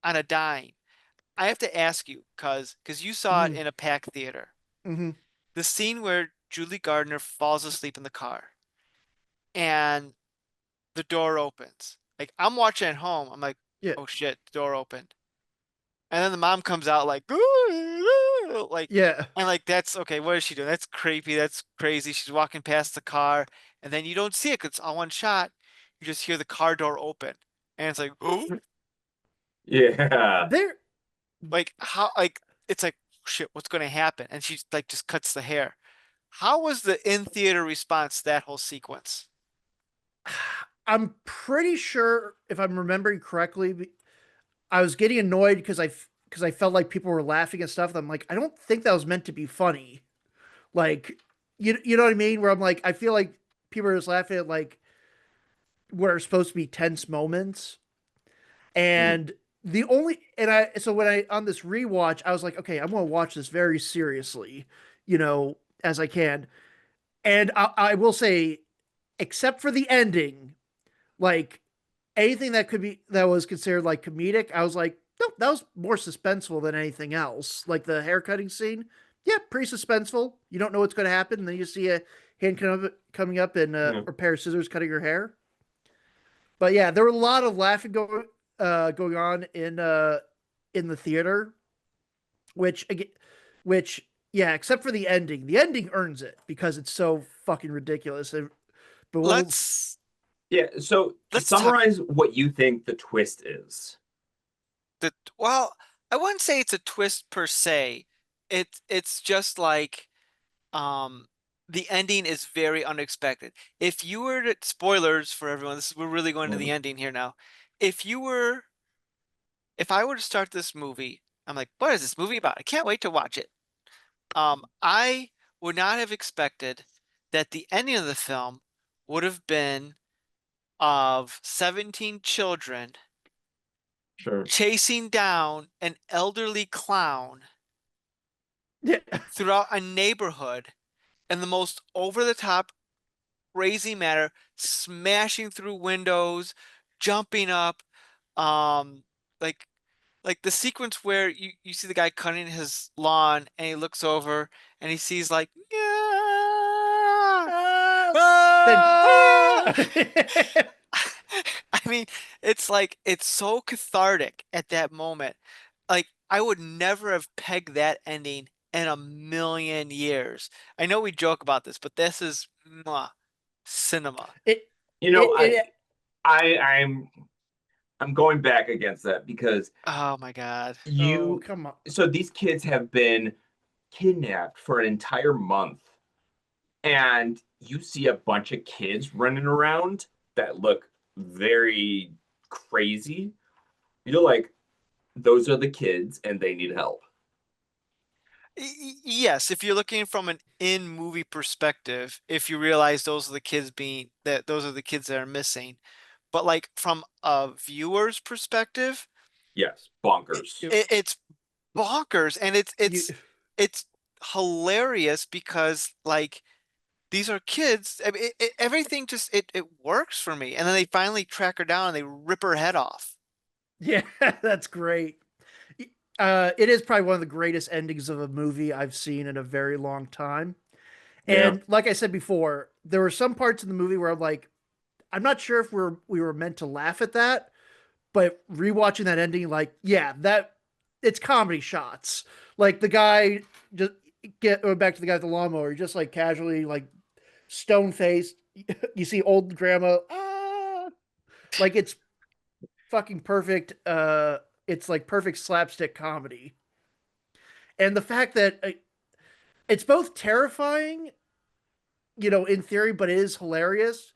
on a dime. I have to ask you, cause you saw it Mm-hmm. in a packed theater. Mm-hmm. The scene where Julie Gardner falls asleep in the car and the door opens. Like, I'm watching at home. I'm like, Yeah. oh shit, the door opened. And then the mom comes out like, like, Yeah. and like that's okay. What is she doing? That's creepy. That's crazy. She's walking past the car, and then you don't see it 'cause it's all one shot. You just hear the car door open, and it's like, Yeah. There. like how, like it's like shit. What's going to happen? And she's like, just cuts the hair. How was the in theater response to that whole sequence? I'm pretty sure, if I'm remembering correctly, I was getting annoyed because I felt like people were laughing and stuff. And I'm like, I don't think that was meant to be funny. Like, you know what I mean? Where I'm like, I feel like people are just laughing at like what are supposed to be tense moments. Mm. And the only and I so when I on this rewatch, I was like, okay, I'm gonna watch this very seriously, as I can. And I will say, except for the ending, like anything that was considered like comedic, I was like, no, that was more suspenseful than anything else. Like the haircutting scene, yeah, pretty suspenseful. You don't know what's going to happen, and then you see a hand coming up and Yeah. a pair of scissors cutting her hair. But yeah, there were a lot of laughing going on in the theater, which again, which yeah, except for the ending. The ending earns it because it's so fucking ridiculous. But Let's Yeah. So to let's talk summarize what you think the twist is. the well, I wouldn't say it's a twist per se. It's just like um the ending is very unexpected. If you were to spoilers for everyone, we're really going to the Mm. ending here now. If you were if I were to start this movie, I'm like, what is this movie about? I can't wait to watch it. I would not have expected that the ending of the film would have been of 17 children Sure. chasing down an elderly clown yeah, throughout a neighborhood in the most over the top crazy manner, smashing through windows, jumping up, um, like the sequence where you see the guy cutting his lawn and he looks over and he sees like, yeah, then ah! ah! I mean, it's like it's so cathartic at that moment. Like I would never have pegged that ending in a million years. I know we joke about this, but this is mwah, cinema. it You know, it I it I I'm going back against that because Oh my God. oh, you come on. so these kids have been kidnapped for an entire month and you see a bunch of kids running around that look very crazy. You're like, those are the kids and they need help. Yes, if you're looking from an in-movie perspective, if you realize those are the kids that are missing, but like from a viewer's perspective, Yes, it, bonkers. it's bonkers and You it's hilarious because like these are kids. I mean, everything just it works for me. And then they finally track her down and they rip her head off. yeah, that's great. It is probably one of the greatest endings of a movie I've seen in a very long time. Yeah. And like I said before, there were some parts in the movie where I'm like, I'm not sure if we were meant to laugh at that, but rewatching that ending, like, yeah, that it's comedy shots. Like the guy just back to the guy with the lawnmower. You're just like casually like stone faced. You see old grandma. Like it's fucking perfect. It's like perfect slapstick comedy, and the fact that it's both terrifying, in theory, but it is hilarious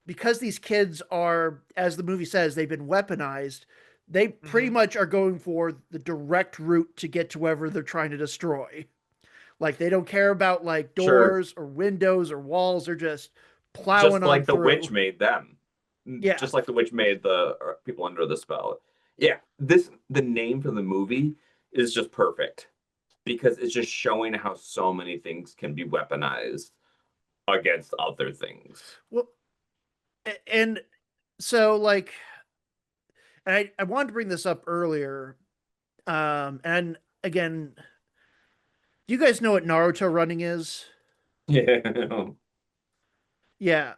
because these kids are, as the movie says, they've been weaponized. They pretty much are going for the direct route to get to wherever they're trying to destroy. Like they don't care about like Sure. doors or windows or walls. They're just Just plowing on like the through. witch made them. Yeah. Just like the witch made the people under the spell. Yeah, the name for the movie is just perfect because it's just showing how so many things can be weaponized against other things. Well, and so like, I wanted to bring this up earlier. And again, do you guys know what Naruto running is? Yeah. Yeah.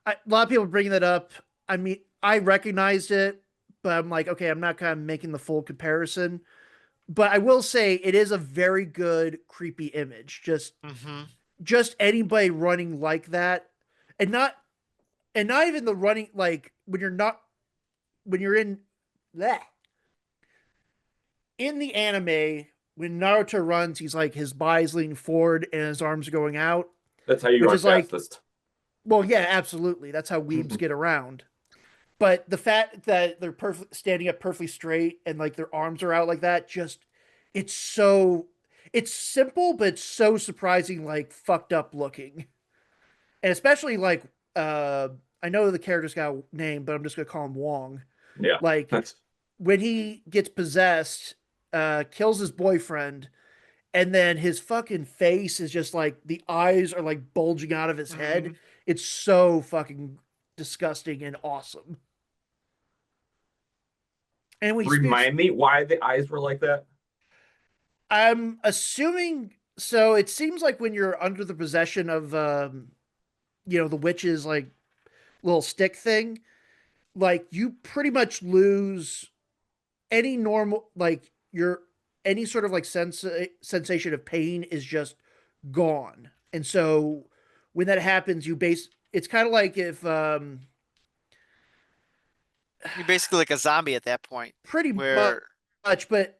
A lot of people bringing that up. I mean, I recognized it, but I'm like, okay, I'm not kind of making the full comparison. But I will say it is a very good creepy image. Just anybody running like that, and not even the running like when you're in that in the anime when Naruto runs, he's like his body's leaning forward and his arms are going out, That's how you which run is like, fastest. well, yeah, absolutely. That's how weebs get around. But the fact that they're standing up perfectly straight and like their arms are out like that, just it's so it's simple, but it's so surprising, like fucked up looking, and especially like uh, I know the character's got a name, but I'm just gonna call him Wong. Yeah. Like That's when he gets possessed, kills his boyfriend, and then his fucking face is just like the eyes are like bulging out of his head. It's so fucking disgusting and awesome. And we remind me why the eyes were like that. I'm assuming so. It seems like when you're under the possession of, the witch's like little stick thing, like you pretty much lose any normal, like your any sort of like sensation of pain is just gone. And so when that happens, it's kind of like if, You're basically like a zombie at that point, pretty where much, but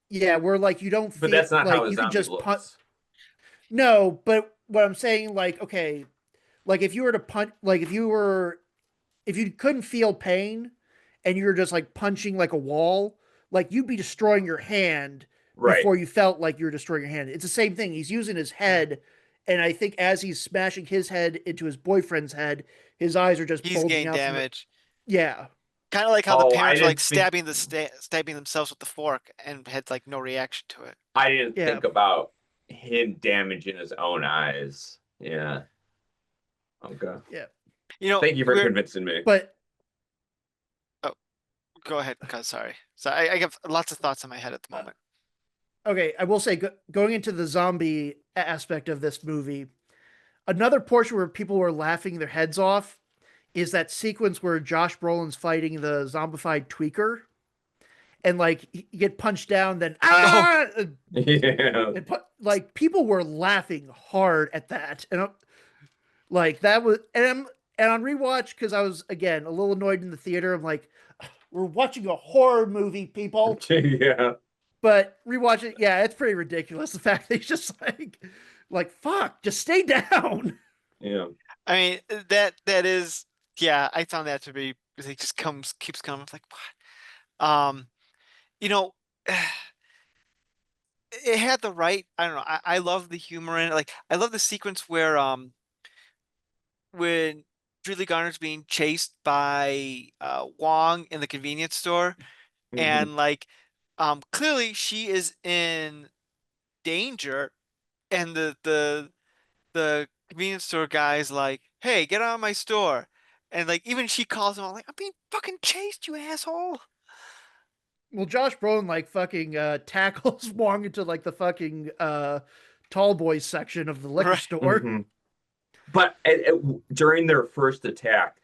yeah, where like you don't But feel that's not how like a you can zombie just punch. looks. No, but what I'm saying, like, okay, like if you were to punch, like if you couldn't feel pain and you were just like punching like a wall, like you'd be destroying your hand Right. before you felt like you were destroying your hand. It's the same thing. He's using his head, and I think as he's smashing his head into his boyfriend's head, his eyes are just he's bulging getting out from the. damage. Yeah, Kind of like how the Oh, I parents were like didn't think stabbing themselves with the fork and had like no reaction to it. I didn't yeah, think about him damaging his own eyes. Yeah. Okay. yeah. Thank you for We're convincing me. But oh, go ahead, cause sorry. So I have lots of thoughts in my head at the moment. okay, I will say going into the zombie aspect of this movie, another portion where people were laughing their heads off is that sequence where Josh Brolin's fighting the zombified tweaker, and like you get punched down, then Oh, Yeah. like people were laughing hard at that, and like that was, and on rewatch because I was again a little annoyed in the theater. I'm like, we're watching a horror movie, people. Yeah. But rewatch it, yeah, it's pretty ridiculous. The fact that he's just like fuck, just stay down. Yeah. I mean that is yeah. I found that to be it just keeps coming. It's like what? You know, it had the right. I don't know. I love the humor in it. Like I love the sequence where when Julie Garner's being chased by Wong in the convenience store, Mhm. and like clearly she is in danger, and the convenience store guy's like, "Hey, get out of my store," and like even she calls him out like, "I'm being fucking chased, you asshole." Well, Josh Brolin like fucking tackles Wong into like the fucking tall boys section of the liquor Right. store. Mhm. But during their first attack,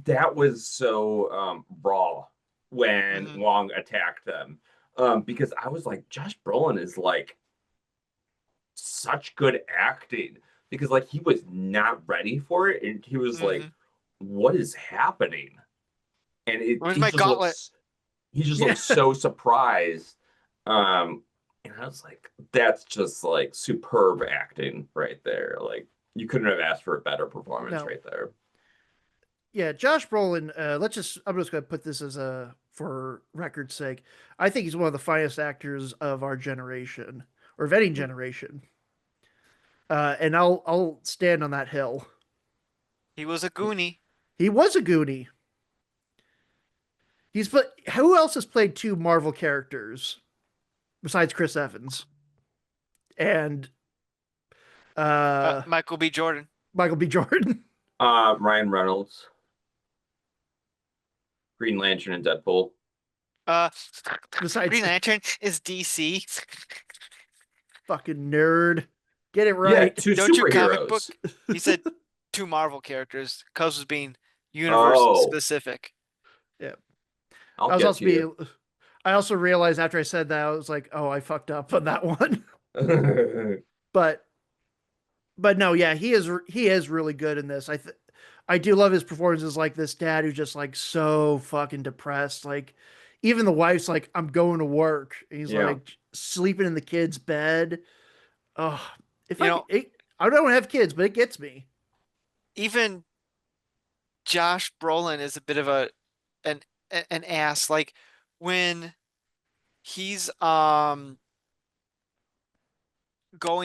that was so raw when hmm Wong attacked them. Because I was like, Josh Brolin is like such good acting because like he was not ready for it, and he was like, "What is happening?" And Where's my gauntlet? He just looks so surprised. And I was like, "That's just like superb acting right there. Like you couldn't have asked for a better performance right there." Yeah, Josh Brolin. I'm just going to put this as for record's sake. I think he's one of the finest actors of our generation, or of any generation. And I'll stand on that hill. He was a Goonie. He was a Goonie. Who else has played two Marvel characters besides Chris Evans and Michael B. Jordan? Michael B. Jordan. Ryan Reynolds, Green Lantern, and Deadpool. Besides Green Lantern is DC. Fucking nerd. Get it right. Yeah, two Don't you comic superheroes. book? He said two Marvel characters. Cuz was being universe specific. Yeah. I also realized after I said that, I was like, oh, I fucked up on that one. but no, yeah, he is really good in this. I do love his performances, like this dad who's just like so fucking depressed. Like even the wife's like, I'm going to work. And he's like sleeping in the kid's bed. Oh, I don't have kids, but it gets me. Even Josh Brolin is a bit of an ass. Like when he's going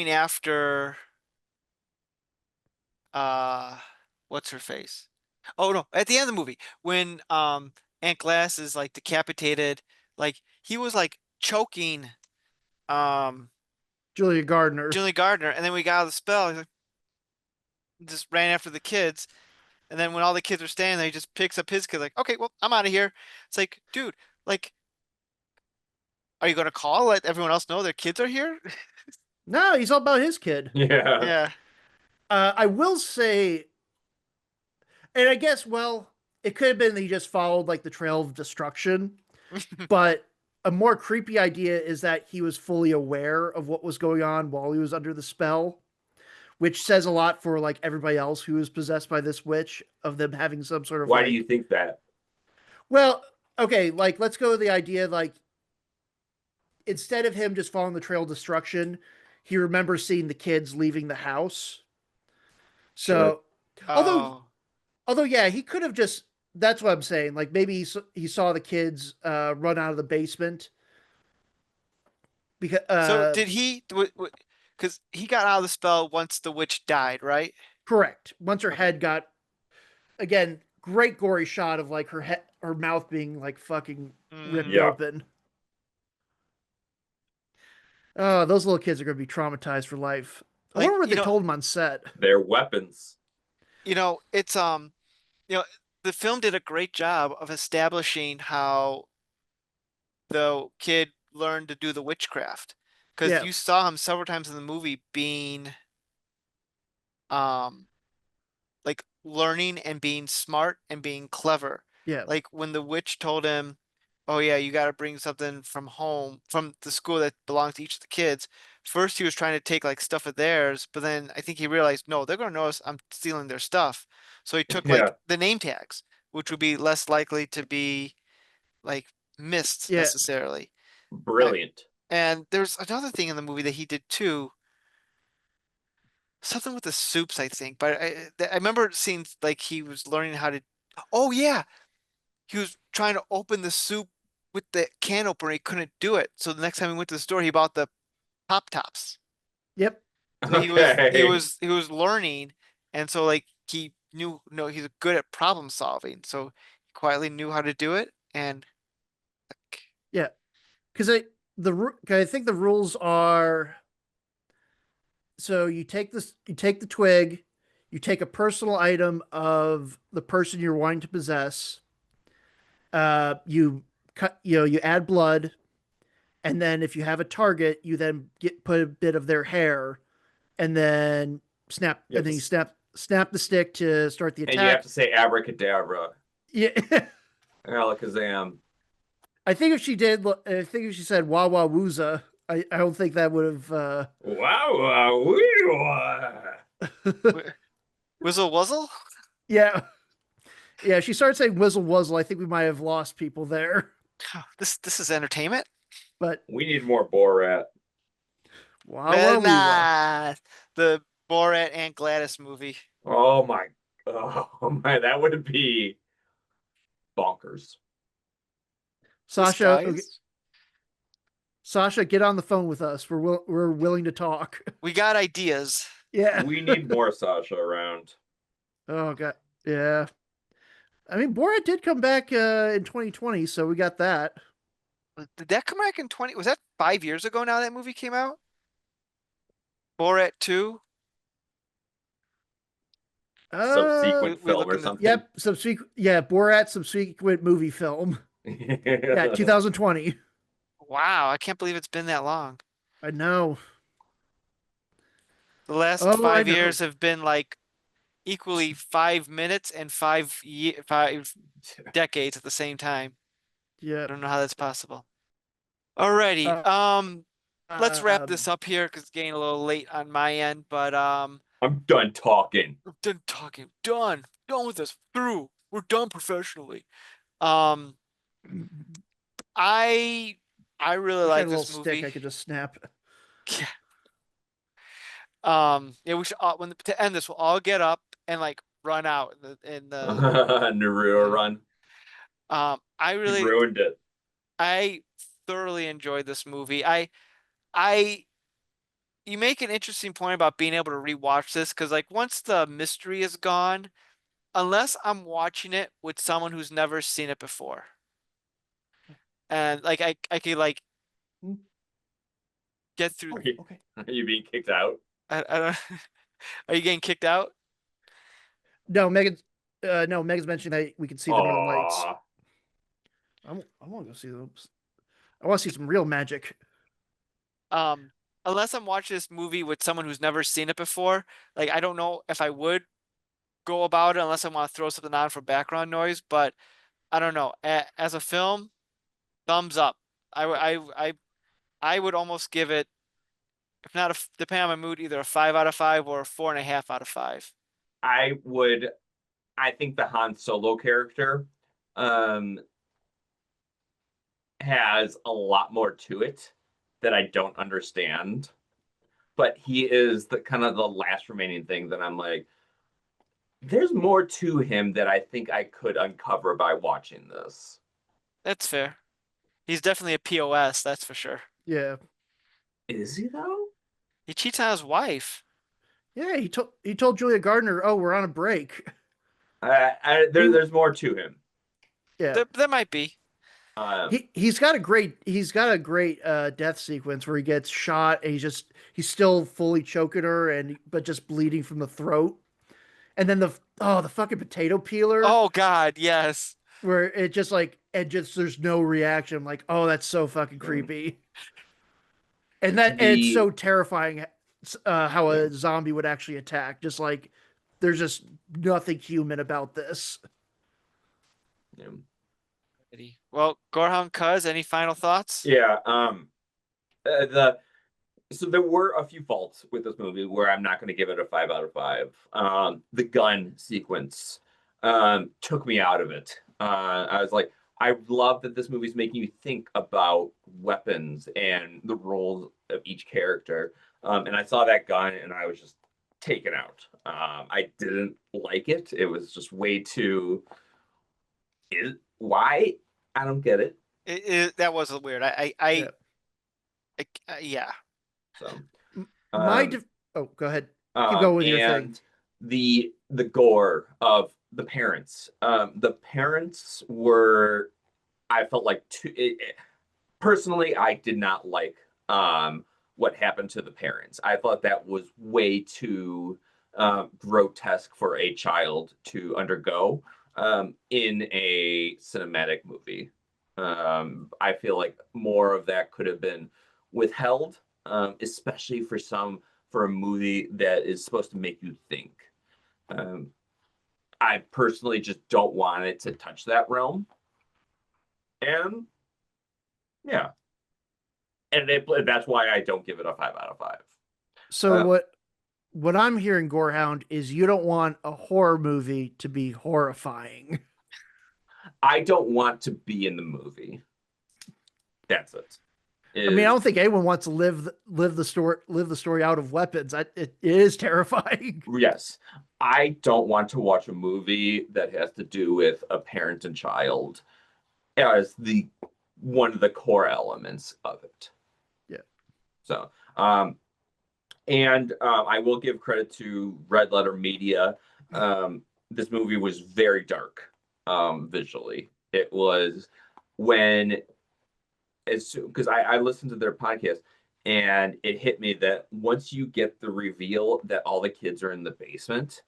after what's her face? Oh no, at the end of the movie when Aunt Glass is like decapitated, like he was like choking Julia Gardner, and then we got out of the spell. He's like, just ran after the kids, and then when all the kids are standing there, he just picks up his kid. Like, okay, well, I'm out of here. It's like, dude, like, are you gonna call? Let everyone else know their kids are here? No, he's all about his kid. Yeah. I will say, and I guess, well, it could have been that he just followed like the trail of destruction, but a more creepy idea is that he was fully aware of what was going on while he was under the spell, which says a lot for like everybody else who was possessed by this witch, of them having some sort of. Why do you think that? Well, okay, like let's go with the idea like instead of him just following the trail of destruction, he remembers seeing the kids leaving the house. So, although, yeah, he could have just. That's what I'm saying. Like maybe he saw the kids run out of the basement. Because so did he? Because he got out of the spell once the witch died, right? Correct. Once her head got, again, great gory shot of like her mouth being like fucking ripped open. Oh, those little kids are going to be traumatized for life. I wonder what they told them on set. Their weapons. It's the film did a great job of establishing how the kid learned to do the witchcraft, because you saw him several times in the movie being like learning and being smart and being clever. Yeah. Like when the witch told him, oh yeah, you got to bring something from home, from the school that belongs to each of the kids. First, he was trying to take like stuff of theirs, but then I think he realized, no, they're going to notice I'm stealing their stuff. So he took like the name tags, which would be less likely to be like missed necessarily. Brilliant. And there's another thing in the movie that he did too. Something with the soups, I think. But I remember seeing like he was learning how to. Oh yeah, he was trying to open the soup with the can opener. He couldn't do it. So the next time he went to the store, he bought the pop tops. Yep. So he was learning, and so like he knew. No, he's good at problem solving. So he quietly knew how to do it, and yeah, because I think the rules are. So you take the twig, you take a personal item of the person you're wanting to possess. You add blood, and then if you have a target, you then put a bit of their hair, and then snap the stick to start the attack. And you have to say abracadabra. Yeah. Alakazam. I think if she said wah wah wooza, I don't think that would have. Whizzle wuzzle? Yeah, yeah. She started saying "whizzle wuzzle." I think we might have lost people there. This is entertainment. But We need more Borat. Nah, the Borat and Gladys movie. Oh my, that would be bonkers. Sasha, okay, Sasha, get on the phone with us. We're willing to talk. We got ideas. Yeah. We need more Sasha around. Oh god. Yeah. I mean, Borat did come back in 2020, so we got that. Did that come back in 20? Was that 5 years ago now that movie came out? Borat 2? Subsequent we film or looking to- something. Yep. Subsequent. Yeah, Borat subsequent movie film. Yeah, 2020. Wow, I can't believe it's been that long. I know. The last Oh, I 5 years know. have been like equally 5 minutes and 5 decades at the same time. I Yeah. don't know how that's possible. Alrighty. Uh, Let's wrap um, this up here because it's getting a little late on my end, but I'm done talking. we're done talking. Done. Done with this. Through. We're done professionally. Um I I really wish I had like a little this stick movie. I could just snap. Yeah. Yeah, we should to end this, we'll all get up and like run out in the Naruto run. I You really ruined it. I thoroughly enjoyed this movie. I you make an interesting point about being able to rewatch this because like once the mystery is gone, unless I'm watching it with someone who's never seen it before. And like I could like get through Okay. Are you being kicked out? I don't are you getting kicked out? No, Megan. No, Megan's mentioned that we can see the Northern Lights. Aw. I want to go see those. I want to see some real magic. Um, unless I'm watching this movie with someone who's never seen it before, like I don't know if I would go about it unless I want to throw something on for background noise, but I don't know. As a film, thumbs up. I would almost give it, if not depending on my mood, either a 5 out of 5 or a 4.5 out of 5. I think the Han Solo character um has a lot more to it that I don't understand. But he is the kind of the last remaining thing that I'm like, there's more to him that I think I could uncover by watching this. That's fair. He's definitely a POS, that's for sure. Yeah. Is he though? He cheats on his wife. Yeah, he told Julia Gardner, "Oh, we're on a break." There's more to him. Yeah. There might be. He's got a great death sequence where he gets shot and he's still fully choking her but just bleeding from the throat. And then the fucking potato peeler Oh God, yes. where it just like there's no reaction. I'm like, oh, that's so fucking creepy. And it's so terrifying how a zombie would actually attack. Just like there's just nothing human about this. Yeah. Well, Gorehound Cuz, any final thoughts? Yeah. So there were a few faults with this movie where I'm not going to give it a 5 out of 5. The gun sequence took me out of it. I was like, I love that this movie's making you think about weapons and the roles of each character. And I saw that gun and I was just taken out. I didn't like it. It was just way too. Why? I don't get it. That was weird. Yeah. So, go ahead. Keep going with your thing. The gore of the parents. The parents were, I felt like personally, I did not like what happened to the parents. I thought that was way too grotesque for a child to undergo in a cinematic movie. I feel like more of that could have been withheld, especially for a movie that is supposed to make you think. I personally just don't want it to touch that realm. And yeah. and that's why I don't give it a 5 out of 5. So what I'm hearing, Gorehound, is you don't want a horror movie to be horrifying. I don't want to be in the movie. That's it. I mean, I don't think anyone wants to live the story out of weapons. It is terrifying. Yes. I don't want to watch a movie that has to do with a parent and child as the one of the core elements of it. Yeah. So, I will give credit to Red Letter Media. This movie was very dark, visually. It was when, because I listened to their podcast, and it hit me that once you get the reveal that all the kids are in the basement,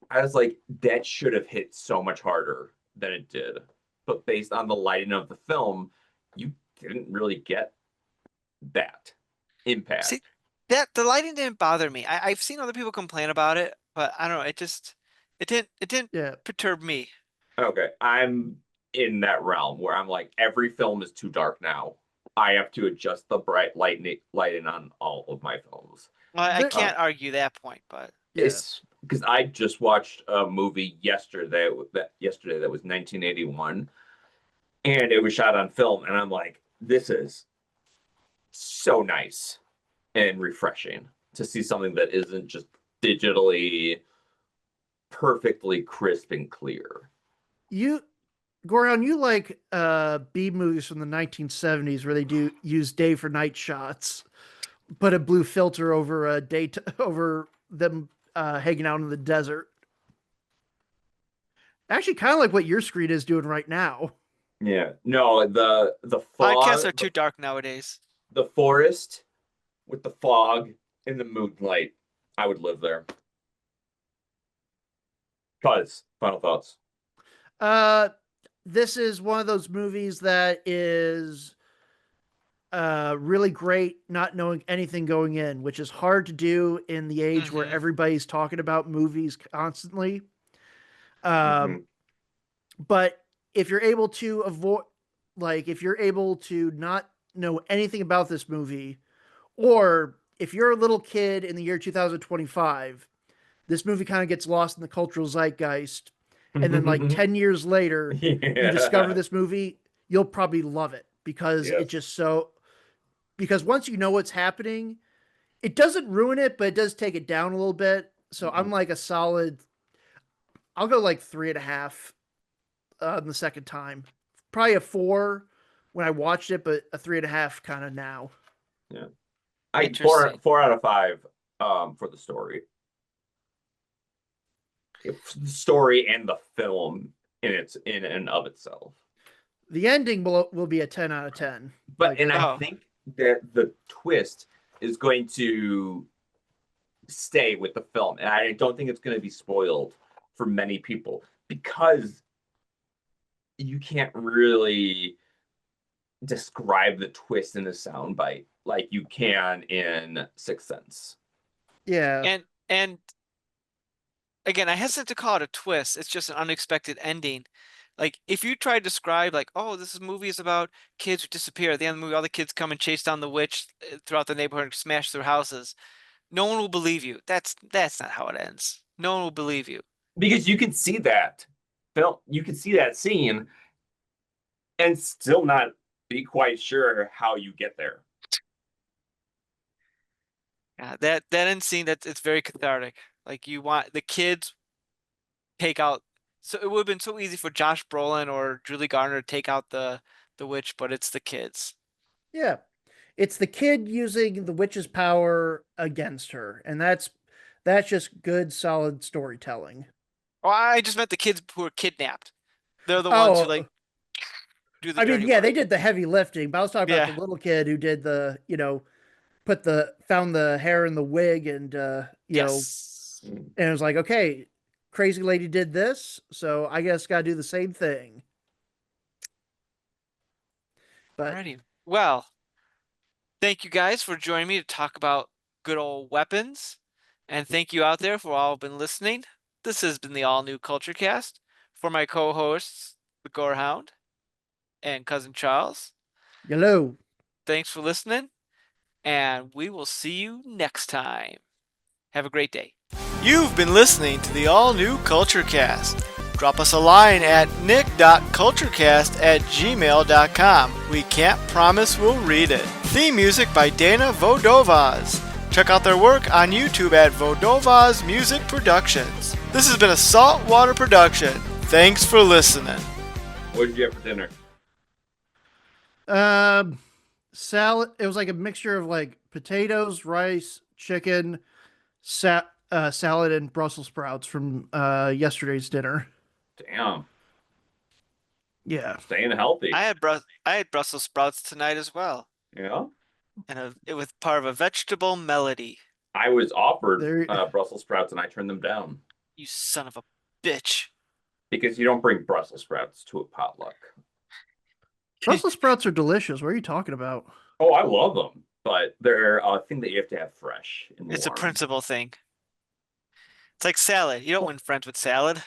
I was like, that should have hit so much harder than it did. But based on the lighting of the film, you didn't really get that impact. See, that the lighting didn't bother me. I've seen other people complain about it, but I don't know. It didn't perturb me. Okay, I'm in that realm where I'm like, every film is too dark now. I have to adjust the bright lighting on all of my films. Well, I can't argue that point, but it's because I just watched a movie yesterday that was 1981, and it was shot on film, and I'm like, this is so nice and refreshing to see something that isn't just digitally perfectly crisp and clear. Gorehound, you like B movies from the 1970s where they do use day for night shots, put a blue filter over over them hanging out in the desert. Actually, kind of like what your screen is doing right now. Yeah, no, the podcasts are too dark nowadays. The forest with the fog and the moonlight, I would live there. Cause final thoughts. This is one of those movies that is really great not knowing anything going in, which is hard to do in the age where everybody's talking about movies constantly. But if you're able to avoid, if you're able to not know anything about this movie, or if you're a little kid in the year 2025, this movie kind of gets lost in the cultural zeitgeist. And then, 10 years later, you discover this movie, you'll probably love it because it just because once you know what's happening, it doesn't ruin it, but it does take it down a little bit. So I'm like I'll go like 3.5 the second time. Probably a 4 when I watched it, but a 3.5 kind of now. Yeah. I 4 out of 5 for the story. The story and the film in and of itself. The ending will be a 10 out of 10. But I think that the twist is going to stay with the film, and I don't think it's going to be spoiled for many people because you can't really describe the twist in a soundbite like you can in Sixth Sense. Yeah. And again, I hesitate to call it a twist. It's just an unexpected ending. Like if you try to describe like, oh, this movie is about kids who disappear. At the end of the movie, all the kids come and chase down the witch throughout the neighborhood and smash their houses. No one will believe you. That's not how it ends. No one will believe you. Because you can see that film, you can see that scene and still not be quite sure how you get there. Yeah, that end scene, it's very cathartic. Like you want the kids take out. So it would have been so easy for Josh Brolin or Julie Garner to take out the witch, but it's the kids. Yeah, it's the kid using the witch's power against her, and that's just good, solid storytelling. Oh, I just meant the kids who were kidnapped. They're the ones who like do the. Yeah, they did the heavy lifting, but I was talking about the little kid who did the, found the hair in the wig and you know, and it was like, okay, crazy lady did this, so I guess gotta do the same thing. But alrighty. Well, thank you guys for joining me to talk about good old weapons. And thank you out there for all been listening. This has been the All New Culture Cast. For my co-hosts, the Gorehound and Cousin Charles. Hello. thanks for listening, and we will see you next time. Have a great day. You've been listening to the all-new CultureCast. Drop us a line at nick.culturecast@gmail.com. We can't promise we'll read it. Theme music by Dana Vodovaz. Check out their work on YouTube at Vodovaz Music Productions. This has been a Saltwater production. Thanks for listening. What did you have for dinner? Salad. It was like a mixture of like potatoes, rice, chicken, salad, and Brussels sprouts from yesterday's dinner. Damn. Yeah. Staying healthy. I had Brussels sprouts tonight as well. Yeah. And it was part of a vegetable melody. I was offered Brussels sprouts and I turned them down. You son of a bitch. Because you don't bring Brussels sprouts to a potluck. Brussels sprouts are delicious. What are you talking about? Oh, I love them. But they're a thing that you have to have fresh. It's a principle thing. It's like salad. You don't win friends with salad.